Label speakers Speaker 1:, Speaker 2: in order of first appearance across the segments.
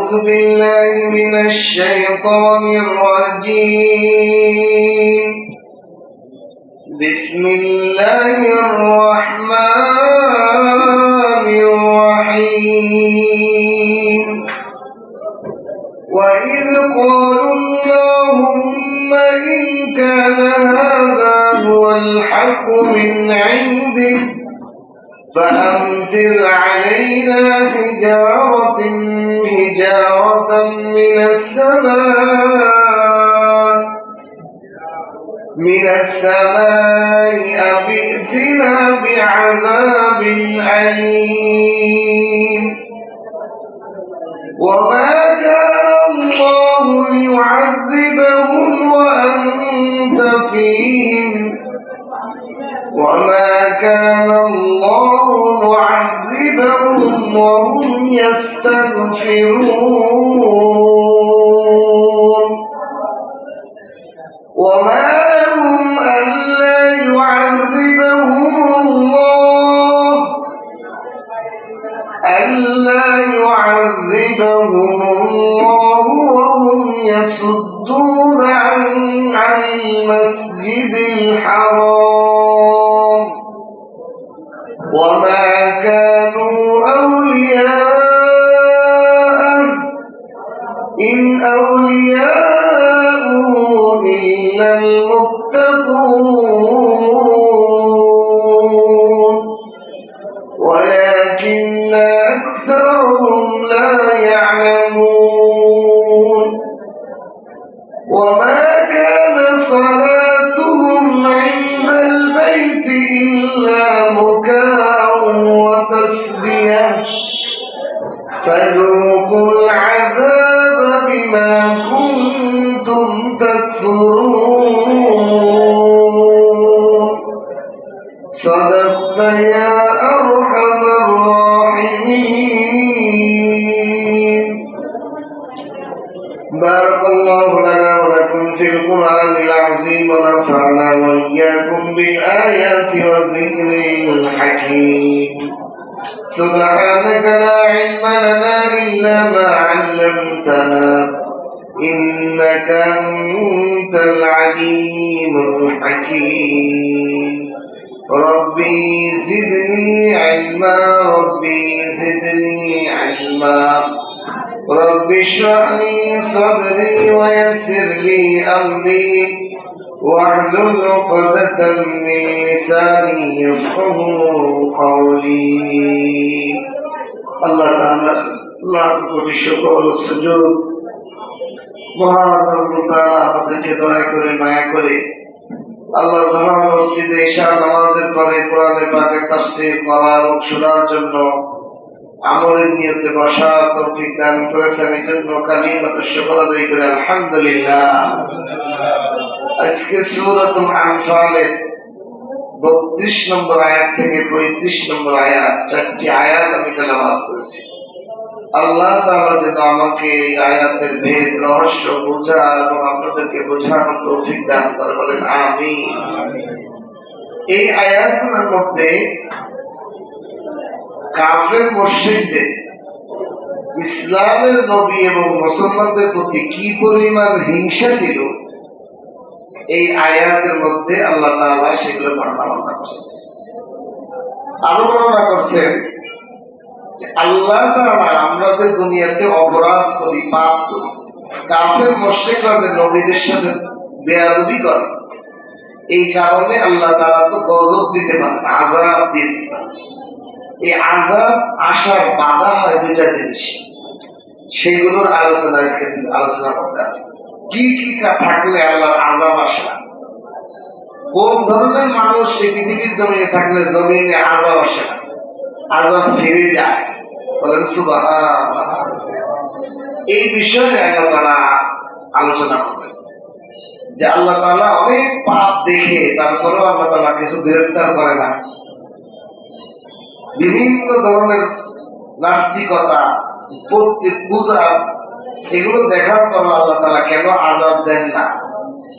Speaker 1: أعوذ بالله من الشيطان الرجيم بسم الله الرحمن الرحيم وإذ قالوا اللهم إن كان هذا هو الحق من عندك فأمطر علينا حجارة من السماء أو ائتنا بعذاب أليم وما كان الله ليعذبهم وأنت فيهم وما كان الله معذبهم وهم يستغفرون وما لهم ألا يعذبهم الله وهم يصدون عن المسجد الحرام وما كانوا أولياءه إن أولياءه إلا المتقون ولكن أكثرهم لا يعلمون وما كان صلاتهم عند البيت إلا مكاء وتصدية فذوقوا العذاب بما كنتم تكفرون صدقت يا أرحم الراحمين بارك الله لنا ولكم في القرآن العظيم ونفعنا وإياكم بالآيات والذكر الحكيم سبحانك لا علم لنا إلا ما علمتنا إنك أنت العليم الحكيم ربي زدني علما رب اشرح لي صدري ويسر لي أمري واحلل عقدة من لساني يفقهوا قولي الله تعالى লাখ কোটি শুকর সুজুদ মহান রব্বুল তাআলা আমাদেরকে দয়া করে মায়া করে আল্লাহর ঘর মসজিদে ঈশা নামাজের পরে কোরআনে পাকের তাফসীর করা এবং শোনার জন্য আমলের নিয়তে বসার তৌফিক দান করেছেন এই জন্য কালিমাত শুকর আদায় করে আলহামদুলিল্লাহ। আজকে সূরাতুল আনফালের 32 নম্বর আয়াত থেকে 35 নম্বর আয়াত, 4টি আয়াত আমি তেলাওয়াত করেছি। আল্লাহ তাআলা যেন আমাকে এই আয়াতের ভেদ রহস্য বোঝা এবং আপনাদেরকে বোঝানোর তৌফিক দান করে, বলেন আমিন। এই আয়াতগুলোর মধ্যে কাফের মুশরিকদের ইসলামের নবী এবং মুসলমানদের প্রতি কি পরিমাণ হিংসা ছিল এই আয়াতের মধ্যে আল্লাহ তাআলা সেগুলো বর্ণনা করছেন। আরো বর্ণনা করছেন যে আল্লাহ তাআলা আমরা যে দুনিয়াতে অপরাধ করি, পাপ করি, কাফের মুশরিকরা নবীদের সাথে বেয়াদবি করে, এই কারণে আল্লাহ তাআলা তো গজব দিতে পারেন, আযাব দিতে পারেন। এই আযাব আসার বাধা হয় দুইটা জিনিস, সেগুলোর আলোচনা করতে আছে। কি কি থাকলে আল্লাহর আযাব আসে? কোন ধরনের মানুষ এই পৃথিবীর জমিনে থাকলে জমিনে আযাব আসে না, আযাব ফিরে যায়? বলেন সুবহানাল্লাহ। এই বিষয়ে আল্লাহ তাআলা আলোচনা করবেন যে আল্লাহ তাআলা অনেক পাপ দেখে তারপরেও আল্লাহ তাআলা কিছু গ্রেফতার করে না। বিভিন্ন ধরনের নাস্তিকতা, পূজা, এগুলো দেখার পর আল্লাহ তাআলা কেন আযাব দেন না,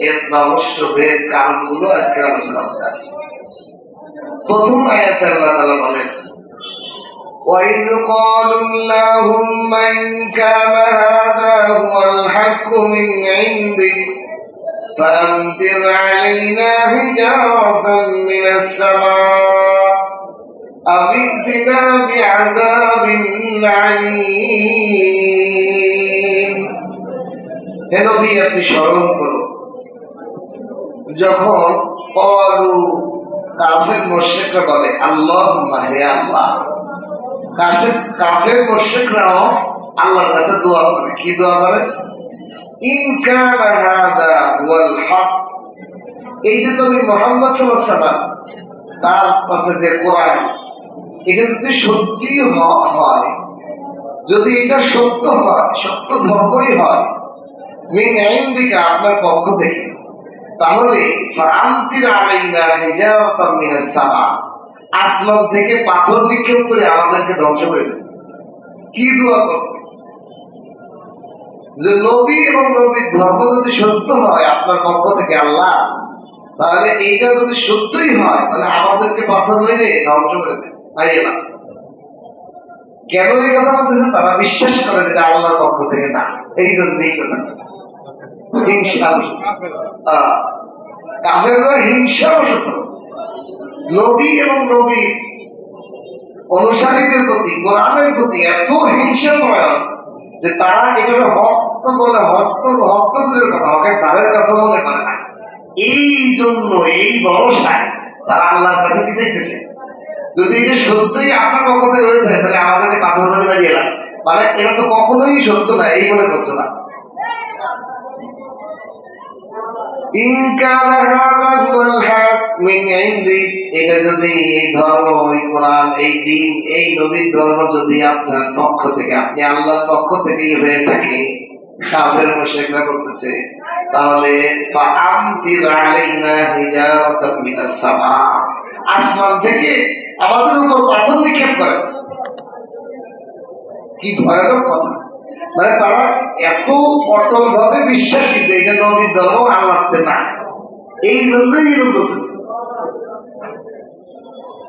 Speaker 1: এর রহস্য ভেদ কারণগুলো আজকে আলোচনা করতে আসছে। প্রথম আয়াতে আল্লাহ তাআলা বলেন وإذ قالوا اللهم إن كان هذا هو الحق من عندك فأمطر علينا حجارة من السماء أو ائتنا بعذاب عليم হে নবী আপনি স্মরণ করুন যখন কাফের মুশরিকরা বলে আল্লাহুম্মা হে আল্লাহ কাফের মুশরিকরাও আল্লাহর কাছে দোয়া করে কি দোয়া করে ইন কানা হাদা ওয়াল হক এই যে নবী মুহাম্মদ সাল্লাল্লাহু আলাইহি ওয়াসাল্লাম তার কাছে যে কোরআন এটা যদি সত্যি হক হয় যদি এটা সত্য হয় সত্য ধর্মই হয় মিন ইনদিকা আপনার পক্ষ থেকে তাহলে ফাআমতির আলাইনা হিজারাতাম মিনাস সামা আসমান থেকে পাথর নিক্ষেপ করে আমাদেরকে ধ্বংস করে দেবে কি দোয়া করছে যে নবী এবং নবীর ধর্ম যদি সত্য হয় আপনার পক্ষ থেকে আল্লাহ তাহলে এইটা যদি সত্যই হয় তাহলে আমাদেরকে পাথর মেরে ধ্বংস করে দেবে হারিয়ে না কেন এই কথা বলতেছেন তারা বিশ্বাস করে যেটা আল্লাহর পক্ষ থেকে না এই জন্য এই কথা হিংসাবশত নবী এবং নবীর অনুসারীদের প্রতি কোরআনের প্রতি এত হিংসা প্রয়োগ যে তারা এটাকে হক বলে হক দূরের কথা হকের দ্বারের কাছে মনে করে না এই জন্য এই ভরসায় তারা আল্লাহর কাছে কি চাইতেছে যদি এটা সত্যই আপনার পক্ষ থেকে হয়ে থাকে তাহলে আমাদেরকে পাথর মেরে বেরিয়ে এলাম মানে এটা তো কখনোই সত্য না এই মনে করছে না এটা যদি এই ধর্ম এই কোরআন এই দিন এই নবীর ধর্ম যদি আপনার পক্ষ থেকে আপনি আল্লাহর পক্ষ থেকেই হয়ে থাকে কাফের মুশরিকরা বলতেছে তাহলে আসমান থেকে আমাদের উপর পাথর নিক্ষেপ করে কি ভয়ানক কথা মানে তারা এত অটল ভাবে বিশ্বাসী যে এটা নবীর ধর্ম আল্লাহতে না এই জন্যই এরকম করতেছে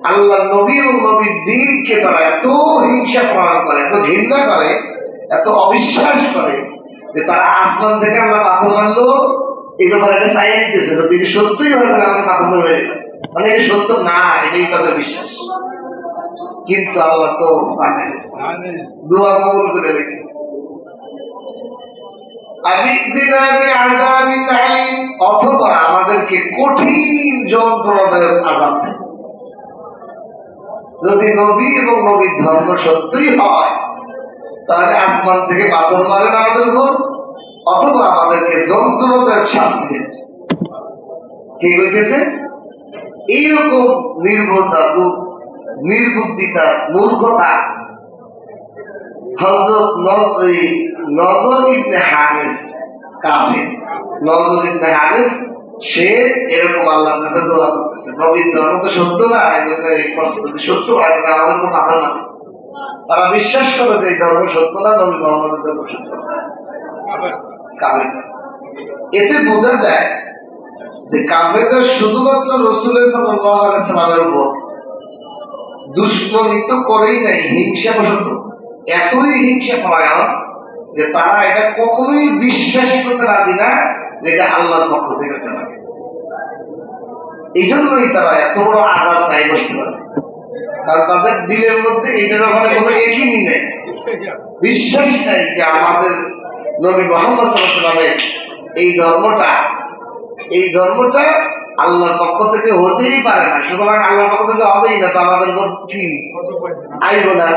Speaker 1: আল্লাহ নবী এবং নবীর দিনকে তারা এত হিংসা প্রমাণ করে এত ঘৃণা করে এত অবিশ্বাস করে যে তারা আসমান থেকে আমরা পাথর মারলো এই ব্যাপারে এটা চাইয়ে নিতেছে যদি এটা সত্যই হয় তাহলে আমরা পাথর মারবে মানে এটা সত্য না এটাই তাদের বিশ্বাস কিন্তু আল্লাহ তো মানে দোয়া কবুল করে রেখেছে অথবা আমাদেরকে কঠিন যন্ত্রণাদায়ক আযাব দেয় যদি নবী এবং নবীর ধর্ম সত্যই হয় তাহলে আসমান থেকে পাথর মারেন আমাদের উপর অথবা আমাদেরকে যন্ত্রণাদায়ক শাস্তি দেন কি বলতেছে এইরকম নির্ভরতা নির্বুদ্ধিতা মূর্খতা হযরত নজর ইবনে হারিস কাফের নজর ইবনে হারিস সে এরকম আল্লাহর কাছে দোয়া করতেছে নবীর ধর্ম তো সত্য না এই কষ্ট যদি সত্য হয় তাহলে আমাদের কোনো মাথা না তারা বিশ্বাস করে যে এই ধর্ম সত্য না নবী মুহাম্মদের ধর্ম সত্য কাফের এতে বোঝা যায় যে কাফেররা শুধুমাত্র রাসূলের সাল্লাল্লাহু আলাইহি সাল্লামের উপর দুশ্মনী তো করেই নাই হিংসাবশত এতই হিংসা পরায়ণ যে তারা এটা কখনোই বিশ্বাসই করতে রাজি না যে এটা আল্লাহর পক্ষ থেকে এই জন্যই তারা এত বড় আযাব চাই বসতে পারে কারণ তাদের দিলের মধ্যে এইটার ব্যাপারে কোনো একই নেই বিশ্বাসই নাই যে আমাদের নবী মুহাম্মদ সাল্লাল্লাহু আলাইহি ওয়াসাল্লামের এই ধর্মটা আল্লাহর পক্ষ থেকে হতেই পারে না সুতরাং আল্লাহর পক্ষ থেকে হবেই না তো আমাদের উপর কি আইব না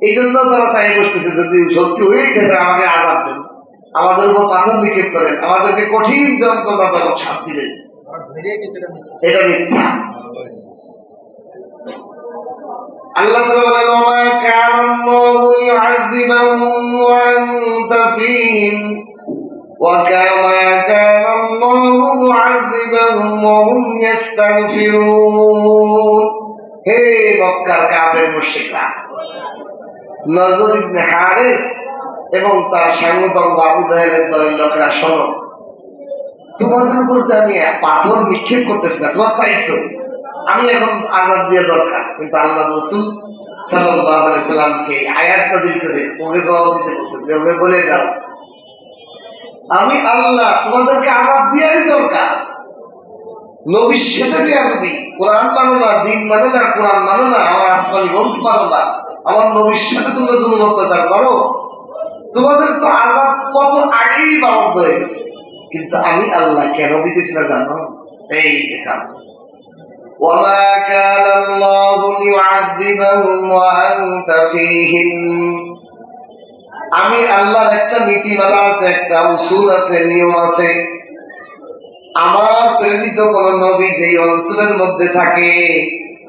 Speaker 1: এই জন্য তারা চাই বসতেছে যদি সত্যি হয়ে গেছে আমাকে আযাব দেন আমাদের উপর পাথর নিক্ষেপ করেন আমাদেরকে কঠিন যন্ত্রণাদায়ক শাস্তি দেন এটা মিথ্যা আল্লাহ তাআলা বলেন ওয়া কানাল্লাহু ইউআযিবুহুম ওয়া আনতা ফীহিম ওয়া কামা কানাল্লাহু মুআযিবুহুম ওয়া হুম ইস্তাগফিরুন হে মক্কার কাফের মুশরিকরা নজর ইবনে হারিস এবং তার সাংবাদিক আবু জাহেলের দলের লোকেরা শোনো তোমাদের উপর যে আমি পাথর নিক্ষেপ করতেছি না তোমার চাইছো আমি এখন আজাদ দিয়ে দরকার, কিন্তু আল্লাহ রাসূল সাল্লাল্লাহু আলাইহি সাল্লামকে আয়াত নাযিল করে ওকে জবাব দিতে বলছেন যে ওকে বলে দাও আমি আল্লাহ তোমাদেরকে আজাদ দেওয়ারই দরকার। নবীর সাথে বেয়াদবি, কোরআন মানো না, দিন মানো না, কোরআন মানো না, আমার আসমানি গ্রন্থ মানো না, আমার নবীর সাথে তোমরা জুলুম অত্যাচার করো, তোমাদের তো আজাদ কত আগেই বরাদ্দ হয়ে গেছে। কিন্তু আমি আল্লাহ কেন দিতেছি না জানো? এই দেখা وما كان الله ليعذبهم وأنت فيهم। আমি আল্লাহর একটা নীতিমালা আছে, একটা উসুল আছে, নিয়ম আছে। আমার প্রেরিত কোন নবী যেই অঞ্চলের মধ্যে থাকে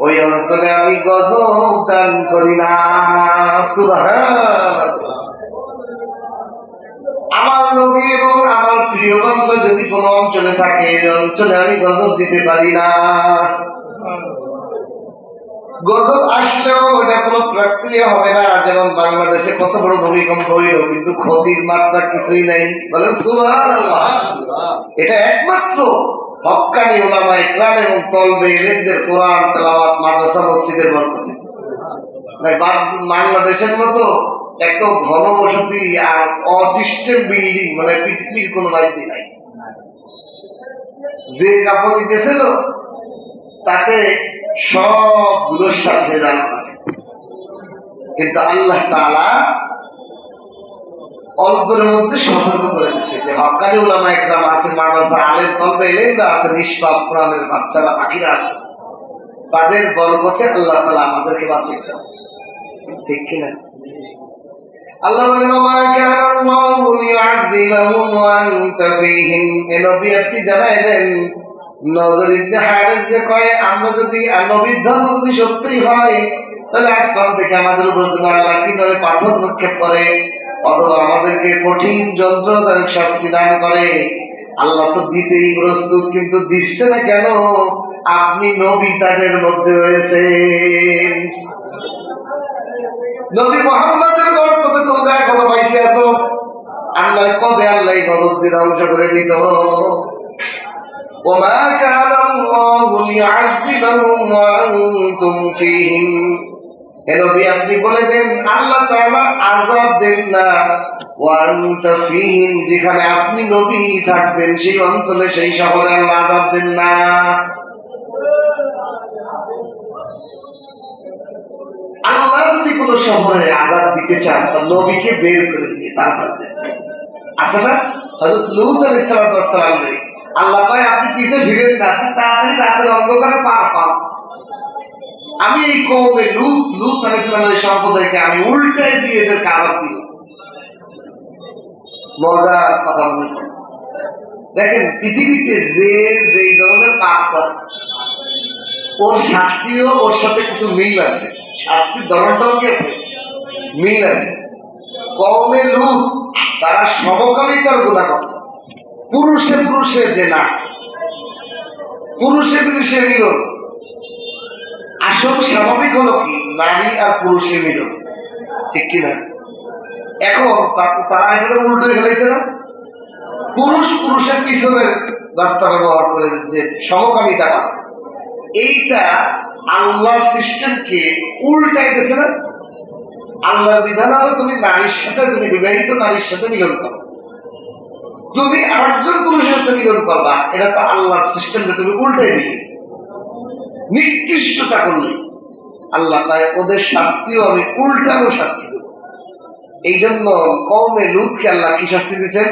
Speaker 1: ওই অঞ্চলে আমি গজব দান করি না। সুবহানাল্লাহ। আমার নবী এবং আমার প্রিয় বান্দা যদি কোন অঞ্চলে থাকে ওই অঞ্চলে আমি গজব দিতে পারি না। গজব আসলেও ওটা কোনো প্রক্রিয়া হবে না। যেমন বাংলাদেশে কত বড় ভূমিকম্প হইল কিন্তু ক্ষতির মাত্রা কিছুই নাই, বলেন সুবহানাল্লাহ। এটা একমাত্র হক্কানি উলামা ইকরাম এবং তলবে ইলমদের কোরআন তেলাওয়াত মাদ্রাসা মসজিদের বরকতে। বাংলাদেশের মতো এত ঘনবসতি আর অসিস্টেম বিল্ডিং মানে পৃথিবীর কোন রাজ্যে নাই। যে কাপড় গেছিল তাতে সবগুলোর সাথে জানা আছে, কিন্তু আল্লাহ তাআলা অল্পের মধ্যে সতর্ক করে দিচ্ছে যে হক্কানি উলামা ইকরাম আছে, মাদ্রাসা আলেম তলবে ইলমরা আছে, নিষ্পাপ কোরআনের বাচ্চারা পাখিরা আছে, তাদের বরকতে আল্লাহ তাআলা আমাদেরকে বাঁচিয়েছে। ঠিক কিনা? আল্লাহ বলেন ওমা কানা আল্লাহু লিউআযিবাহুম ওয়া আনতা ফীহিম। এ নবী আপনি জানাই দেন নজর ইবনে হারিস যে কয় আমরা যদি নবীর ধর্ম যদি সত্যি হয় তাহলে আসমান থেকে আমাদের উপর আল্লাহ কিভাবে পাথর নিক্ষেপ করে অথবা আমাদেরকে কঠিন যন্ত্রণাদায়ক শাস্তি দান করে। আল্লাহ তো দিতেই প্রস্তুত, কিন্তু দিচ্ছে না কেন? আপনি নবী তাদের মধ্যে রয়েছেন। নবী মুহাম্মদের বরকতে তোমরা এখনো পাইছে আছো। আল্লাহ কবে আল্লাহ গজব দিয়ে ধ্বংস করে দিত? ওমা কানা আল্লাহু লিউআযিবাহুম ওয়া আনতুম ফীহিম। হে নবী আপনি বলে দেন আল্লাহ তাআলা আযাব দেন না ওয়া আনতা ফীহিম, যেখানে আপনি নবী থাকবেন সেই অঞ্চলে সেই শহরে আল্লাহ আযাব দেন না। আল্লাহ যদি কোন শহরে আযাব দিতে চান তাহলে নবীকে বের করে দিয়ে তারপর দেন। আছে না হযরত লূত আলাইহিস সালাম রে আল্লাহ কয় আপনি পিছে ফিরেন না, আপনি তাড়াতাড়ি রাতের অন্ধকারে পার পান। আমি এই কওমে লূত আলাইহিস সালামের সম্প্রদায়কে আমি উল্টায় দিয়ে এদেরকে আযাব দিব। মজার কথা মনে করেন, দেখেন পৃথিবীতে যে যেই ধরনের পাপ করে ওর শাস্তিও ওর সাথে কিছু মিল আছে, শাস্তির ধরনটাও কি আছে? মিল আছে। কওমে লূত তারা সমকামিতার গুনাহ করত, পুরুষে পুরুষে জেনা, পুরুষে পুরুষে মিলন। আসল স্বাভাবিক হলো কি নারী আর পুরুষের মিলন, ঠিক কিনা? এখন তারা এখানে উল্টো ফেলেছে না, পুরুষ পুরুষের পিছনের রাস্তা ব্যবহার করে যে সমকামিতা করে, এইটা আল্লাহর সিস্টেমকে উল্টাইতেছে না। আল্লাহর বিধান হলো তুমি নারীর সাথে, তুমি বিবাহিত নারীর সাথে মিলন করো, তুমি আরেকজন পুরুষের সাথে মিলন করবা, এটা তো আল্লাহর সিস্টেমকে তুমি উল্টাই দিলে, নিকৃষ্টতা করলে। আল্লাহ কয় ওদের শাস্তিও আমি উল্টানো শাস্তি দেব। এই জন্য কওমে লূতকে আল্লাহ কি শাস্তি দিয়েছেন?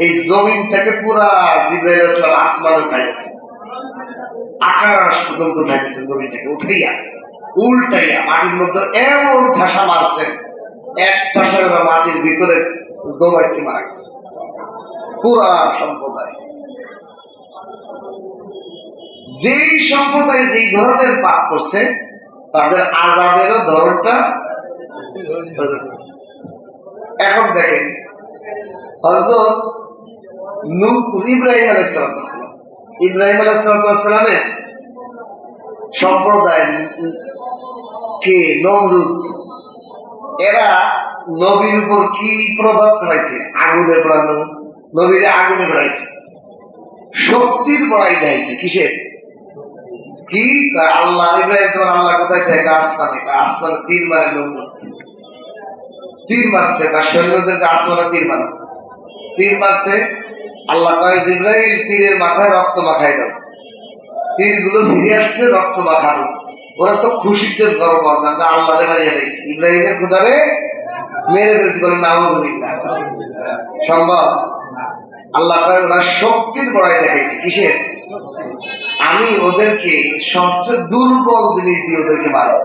Speaker 1: এই জমিনটাকে পুরা জিবরাইল আলাইহিস সালাম আসমানে উঠাইছে, আকাশ পর্যন্ত উঠাইছে, জমিনটাকে উঠাইয়া উল্টাইয়া মাটির মধ্যে এমন ঠাসা মারছেন, এক ঠাসা মাটির ভিতরে দমাইতে মারা গেছে পুরা সম্প্রদায়। যেই সম্প্রদায় যেই ধরনের পাপ করছে তাদের আযাবেরও ধরনটা। এখন দেখেন হযরত ইব্রাহিম আলাইহিস সালাম, ইব্রাহিম আলাইহিস সালামের সম্প্রদায় কে নমরুদ, এরা নবীর উপর কি প্রভাব পড়াইছে? আগুনে পড়ানো, নবীরে আগুনে পড়াইছে, শক্তির বড়াই দেয়ছে। কিসের? কি আল্লাহ ইব্রাহিম তোমার আল্লাহ কোথায় থেকে? আসমানে। আসমানে 3 বারের নমরুদ 3 মারছে, তার সৈন্যদেরকে আসমানে 3 মার 3 মারছে। আল্লাহ কয় জিবরাইল তীরের মাথায় রক্ত মাখাই দাও। তীরগুলো ফিরে আসছে রক্ত মাখানো। ওরা তো খুশিতে গর্ব আমরা আল্লাহরে মারিয়ে ফেলেছি, ইব্রাহিমের খোদারে মেরে ফেলছি। বলে নাউযুবিল্লাহ, সম্ভব? আল্লাহ কয় ওরা শক্তির বড়াই দেখাইছে। কিসের? আমি ওদেরকে সবচেয়ে দুর্বল জিনিস দিয়ে ওদেরকে মারো।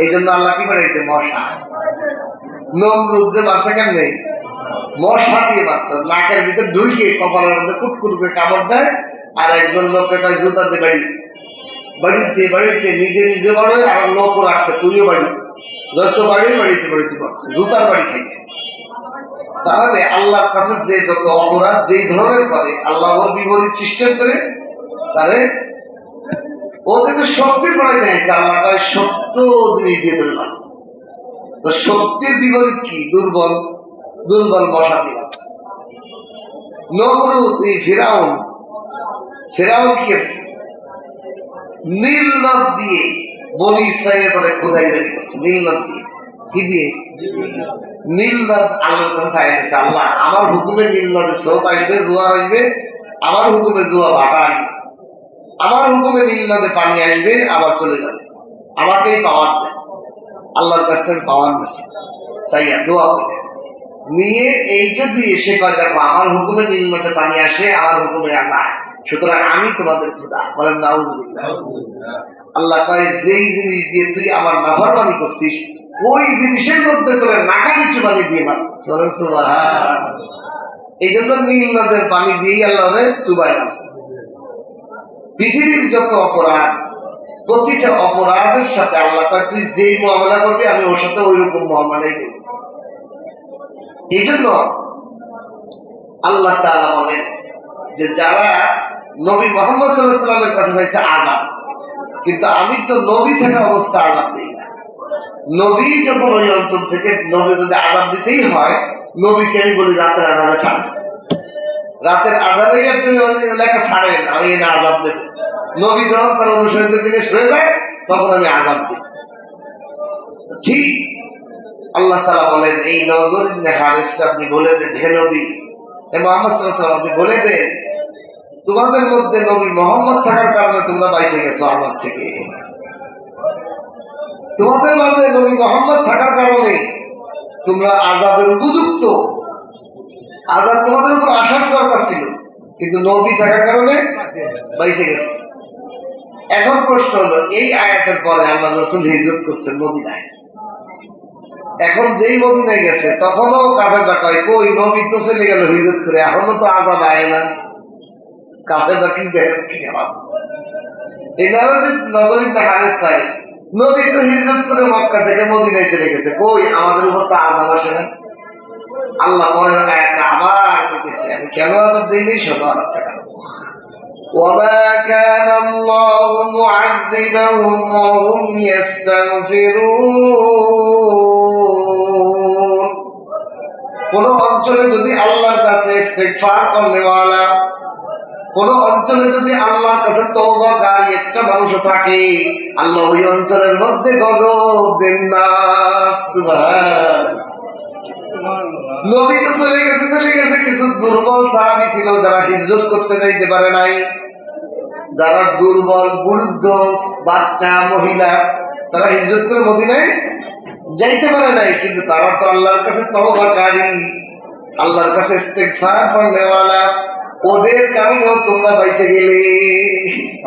Speaker 1: এই জন্য আল্লাহ কি বানাইছে? মশা। নমরুদকে মারছে কেমনে? মশা দিয়ে মারছে। নাকের ভিতরে ঢুকে কপালের মধ্যে কুটকুট করে কামড় দেয়। আর একজন লোককে কয় জুতা দিয়ে বাড়ি, বাড়িতে নিজে নিজে বাড়ে। আর লোকও রাখছে তুইও বাড়ি, যত বাড়ি বাড়িতে পারছে, জুতার বাড়ি খাইতে। তাহলে আল্লাহর কাছে যে যত অপরাধ যেই ধরনের করে, আল্লাহ ওর বিপরীত সিস্টেম করে তারে ওদেরকে শক্তির বড়াই দেখেছে। আল্লাহ কয় সত্য জিনিস দিয়ে ধরে মানো। তো শক্তির বিপরীত কি? দুর্বল। দুর্বল মশা দিয়ে আছে। নমরুদ এই ফিরাউন কি আছে? নীল নদ দিয়ে বনি ইসরাইলের পরে খোদাই দাবি করছে। নীল নদ দিয়ে কি দিয়ে? নীল নদ আল্লাহর কাছে চাইছে, আল্লাহ আমার হুকুমে নীল নদে স্রোত আসবে, জোয়ার আসবে, আমার হুকুমে জোয়া ভাটা আসবে, আমার হুকুমে নীল নদে পানি আসবে, আবার চলে যাবে, আমাকেই পাওয়ার দেয়। আল্লাহর কাছ থেকে পাওয়ার নিচ্ছে চাইয়া দোয়া করে নিয়ে এইটা দিয়ে এসে কয় দেখো আমার হুকুমে নীল নদে পানি আসে, আমার হুকুমে আল্লাহ, সুতরাং আমি তোমাদের খোদা। বলেন নাউযুবিল্লাহ। আল্লাহ কয় যেই জিনিস দিয়ে তুই আমার নাফরমানি করছিস, ওই জিনিসের মধ্যে তোর নাকানি চুবানি দিয়ে মার। চলেন সুবহান। এই জন্য নীল নদের পানি দিয়েই আল্লাহরে চুবাই আছে। পৃথিবীর যত অপরাধ, প্রতিটা অপরাধের সাথে আল্লাহ কয় তুই যেই মুআমালা করবি আমি ওর সাথে ওই রকম মুআমালাই করব। এই জন্য আল্লাহ তাআলা বলেন যে যারা নবী মুহাম্মদ সাল্লাল্লাহু আলাইহি ওয়াসাল্লামের কাছে চাইছে আযাব, কিন্তু আমি তো নবী থাকা অবস্থা আযাব দেই না। নবী যখন ওই অঞ্চল থেকে নবী যদি আযাব দিতেই হয়, নবীকে আমি বলি রাতের আযাবে ছাড়, রাতের আযাবেই আপনি এলাকা ছাড়েন, আমি না আযাব দেব। নবী যখন তার অনুসারীদের দিনে সরে যায় তখন আমি আযাব দিই। ঠিক আল্লাহ তাআলা বলেন এই নজর ইবনে হারিস আপনি বলে দেন, হে নবী, হে মুহাম্মদ সাল্লাল্লাহু আলাইহি ওয়াসাল্লাম আপনি বলে দেন তোমাদের মধ্যে নবী মুহাম্মদ থাকার কারণে তোমরা বাইচে গেছো আযাব থেকে। তোমাদের মাঝে নবী মুহাম্মদ থাকার কারণে তোমরা আযাবের উপযুক্ত। আযাব তোমাদের উপর আসার দরকার ছিল, কিন্তু নবী থাকার কারণে বাইচে গেছে। এখন প্রশ্ন হলো এই আয়াতের পরে আল্লাহ রাসূল হিজরত করছেন মদিনায়। এখন যেই মদিনায় গেছে তখনও কাফেররা কয় কই নবী তো চলে গেল হিজরত করে, এখনো তো আযাব আয় না। কাফেররা কি দেখে কি জবাব? এই নারাজিব নজর ইবনে হারিস কয় নবী তো হিজরত করে মক্কা থেকে মদিনায় চলে গেছে, কই আমাদের উপর তো আযাব আসে না। আল্লাহ পরের আয়াতে আবার কইতেছে আমি কেন আযাব দেই নাই, শোনো আরেকটা কারণ। وما كان الله معذبهم وهم يستغفرون। কোন অঞ্চলে যদি আল্লাহর কাছে ইস্তিগফার করনেওয়ালা, কোন অঞ্চলে যদি আল্লাহর কাছে তওবাকারী একটা মানুষ থাকে, আল্লাহ ওই অঞ্চলের মধ্যে গজব দেন না। সুবহানাল্লাহ। নবী তো চলে গেছে, কিছু দুর্বল সাহাবী ছিল যারা হিজরত করতে যাইতে পারে নাই, যারা দুর্বল, বৃদ্ধ, বাচ্চা, মহিলা, তারা হিজরত করে মদিনায় যাইতে পারে নাই। কিন্তু তারা তো আল্লাহর কাছে তওবাকারী, আল্লাহর কাছে ইস্তিগফার করনেওয়ালা, ওদের কারণেও তোমরা বাইচে গেলে।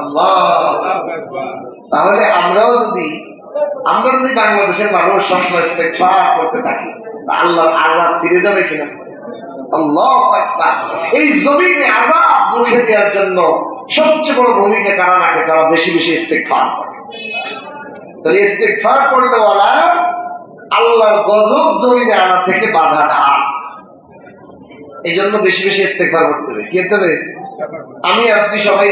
Speaker 1: আল্লাহু আকবার। তাহলে আমরাও যদি বাংলাদেশের মানুষ সবসময় ইস্তিগফার করতে থাকি, আল্লাহর আযাব ফিরে যাবে কিনা? আল্লাহু আকবার। এই জমিনে আযাব মুখে দেওয়ার জন্য সবচেয়ে বড় ভূমিকা কারা রাখে? যারা বেশি বেশি ইস্তিগফার করে। তাহলে ইস্তিগফার করনেওয়ালা আল্লাহর গজব জমিনে আনা থেকে বাধা ঢাল। এই জন্য বেশি বেশি ইস্তিগফার করতে হবে। কি করতে হবে? আমি আপনি সবাই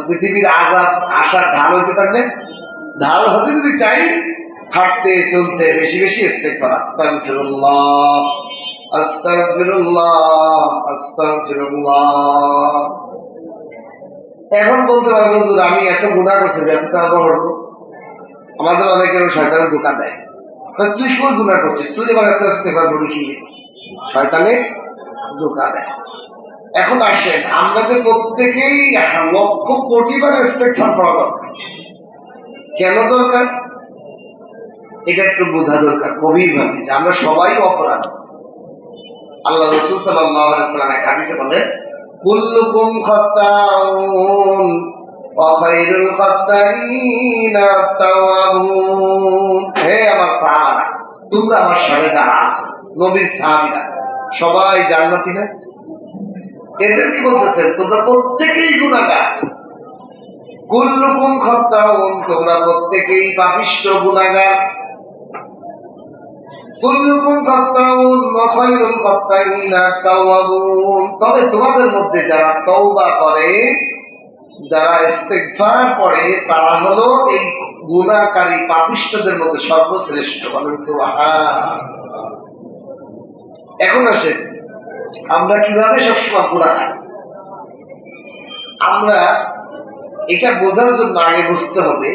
Speaker 1: পৃথিবীর আযাব আসার ঢাল হইতে থাকবেন। ঢাল হতে যদি চাই, হাঁটতে চলতে বেশি বেশি ইস্তিগফার। আস্তাগফিরুল্লাহ, আস্তাগফিরুল্লাহ, আস্তাগফিরুল্লাহ। এখন বলতে পারবো হুজুর আমি এত গুনাহ করছি যে এত টাকা করবো। আমাদের অনেকের শয়তানের দোকান দেয়, তুই কোন গুনাহ করছিস, তুই এবার এত ইস্তেগফার করি কি, শয়তানের দোকান দেয়। এখন আসেন আমরা যে প্রত্যেকেই লক্ষ কোটি বার ইস্তেগফার করা দরকার। কেন দরকার এটা একটু বোঝা দরকার গভীর ভাবে, যে আমরা সবাই অপরাধ। আল্লাহ রাসূল সাল্লাল্লাহু আলাইহি ওয়াসাল্লাম এক হাদিসে বলেন, কুল্লুকুম খাত্তাউন ওয়া খায়রুল খাত্তাইনা আত-তাওয়াবুন। হে আমার সাহাবারা, তোমরা আমার সাথে যারা আছো, নবীর সাহাবীরা সবাই জান্নাতি না? এদের কি বলতেছেন? তোমরা প্রত্যেকেই গুনাহগার। কুল্লুকুম খাত্তাউন, তোমরা প্রত্যেকেই পাপিষ্ঠ গুনাহগার। কুল্লুকুম খাত্তাউন ওয়া খায়রুল খাত্তাইনা আত-তাওয়াবুন, তবে তোমাদের মধ্যে যারা তওবা করে, যারা ইস্তেগফার করে, তারা হলো এই গুনাহকারী পাপিষ্ঠদের মধ্যে সর্বশ্রেষ্ঠ। বলেন সুবহানাল্লাহ। এখন আসেন আমরা কিভাবে সবসময় গুনাহগার। আমরা এটা বোঝার জন্য আগে বুঝতে হবে,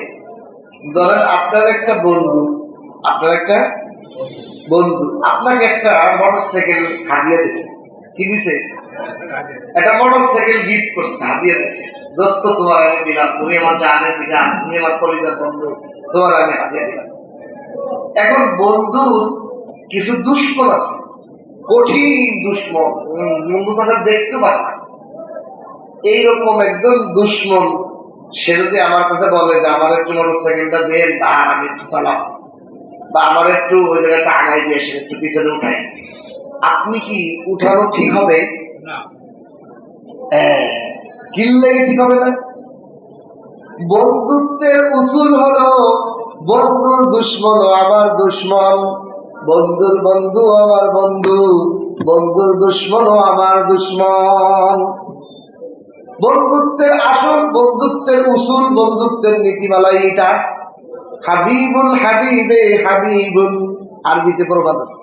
Speaker 1: ধরেন আপনার একটা বন্ধু আপনাকে একটা মোটরসাইকেল হাদিয়া দিছে। কি দিছে? একটা মোটরসাইকেল গিফট করছে, হাদিয়া দিছে। দোস্ত তোমার আমি দিলাম, তুমি আমার জানে দিলা, তুমি আমার কলিজার বন্ধু, তোমার আমি হাদিয়া দিলাম। এখন বন্ধুর কিছু দুশ্মন আছে, কঠিন দুশ্মন, বন্ধু তাদের দেখতে পারে না। এইরকম একজন দুশ্মন সে যদি আমার কাছে বলে যে আমার একটু মোটরসাইকেলটা দেন, আমি একটু চালাম, বা আমার একটু ওই জায়গাটা আগাই দিয়ে এসে একটু পিছনে উঠাই, আপনি কি উঠানো ঠিক হবে? কিনলেই ঠিক হবে না। বন্ধুত্বের উসুল হলো বন্ধুর দুশ্মন আমার দুশ্মন, বন্ধুর বন্ধু আমার বন্ধু, বন্ধুর দুশ্মন আমার দুশ্মন। বন্ধুত্বের আসল, বন্ধুত্বের উসুল, বন্ধুত্বের নীতিমালা এইটা। হাবিবুল হাবিবে হাবিবুল, আরবিতে প্রবাদ আছে,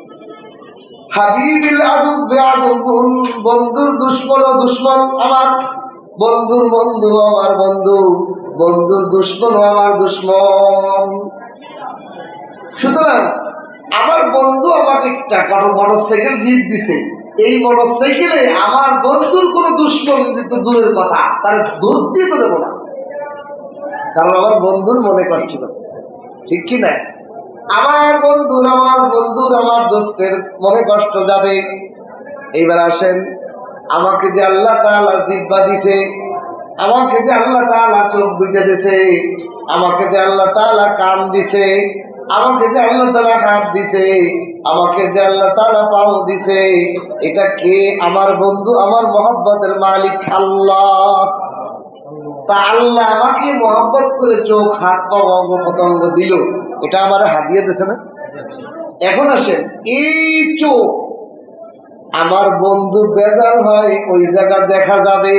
Speaker 1: হাবিবিল আদুবে আদুবুন, বন্ধুর দুশ্মন ও দুশ্মন আমার, বন্ধুর বন্ধু আমার বন্ধু, বন্ধুর দুশ্মন আমার দুশ্মন। সুতরাং আমার বন্ধু আমাকে একটা মোটরসাইকেল গিফট দিছে, এই মোটরসাইকেলে আমার বন্ধুর কোন দুশ্মন তো দূরের কথা, তার দূর দিয়ে তো দেবো না, কারণ আমার বন্ধুর মনে কষ্ট দেবো। ঠিক কিনা? আমার বন্ধুর আমার দোস্তের মনে কষ্ট যাবে। এইবার আসেন, আমাকে যে আল্লাহ তাআলা জিহ্বা দিছে, আমাকে যে আল্লাহ তাআলা চোখ দুইটা দিছে, আমাকে যে আল্লাহ তাআলা কান দিছে, আমাকে যে আল্লাহ তাআলা হাত দিছে, আমাকে যে আল্লাহ তাআলা পাও দিছে, এটা কে? আমার বন্ধু, আমার মহব্বতের মালিক আল্লাহ। তা আল্লাহ আমাকে মহব্বত করে চোখ, হাত, পা, অঙ্গ প্রত্যঙ্গ দিল, এটা আমার হাদিয়া দিছে না? এখন আসেন, এই চোখ আমার বন্ধু বেজার হয় ওই জায়গা দেখা যাবে,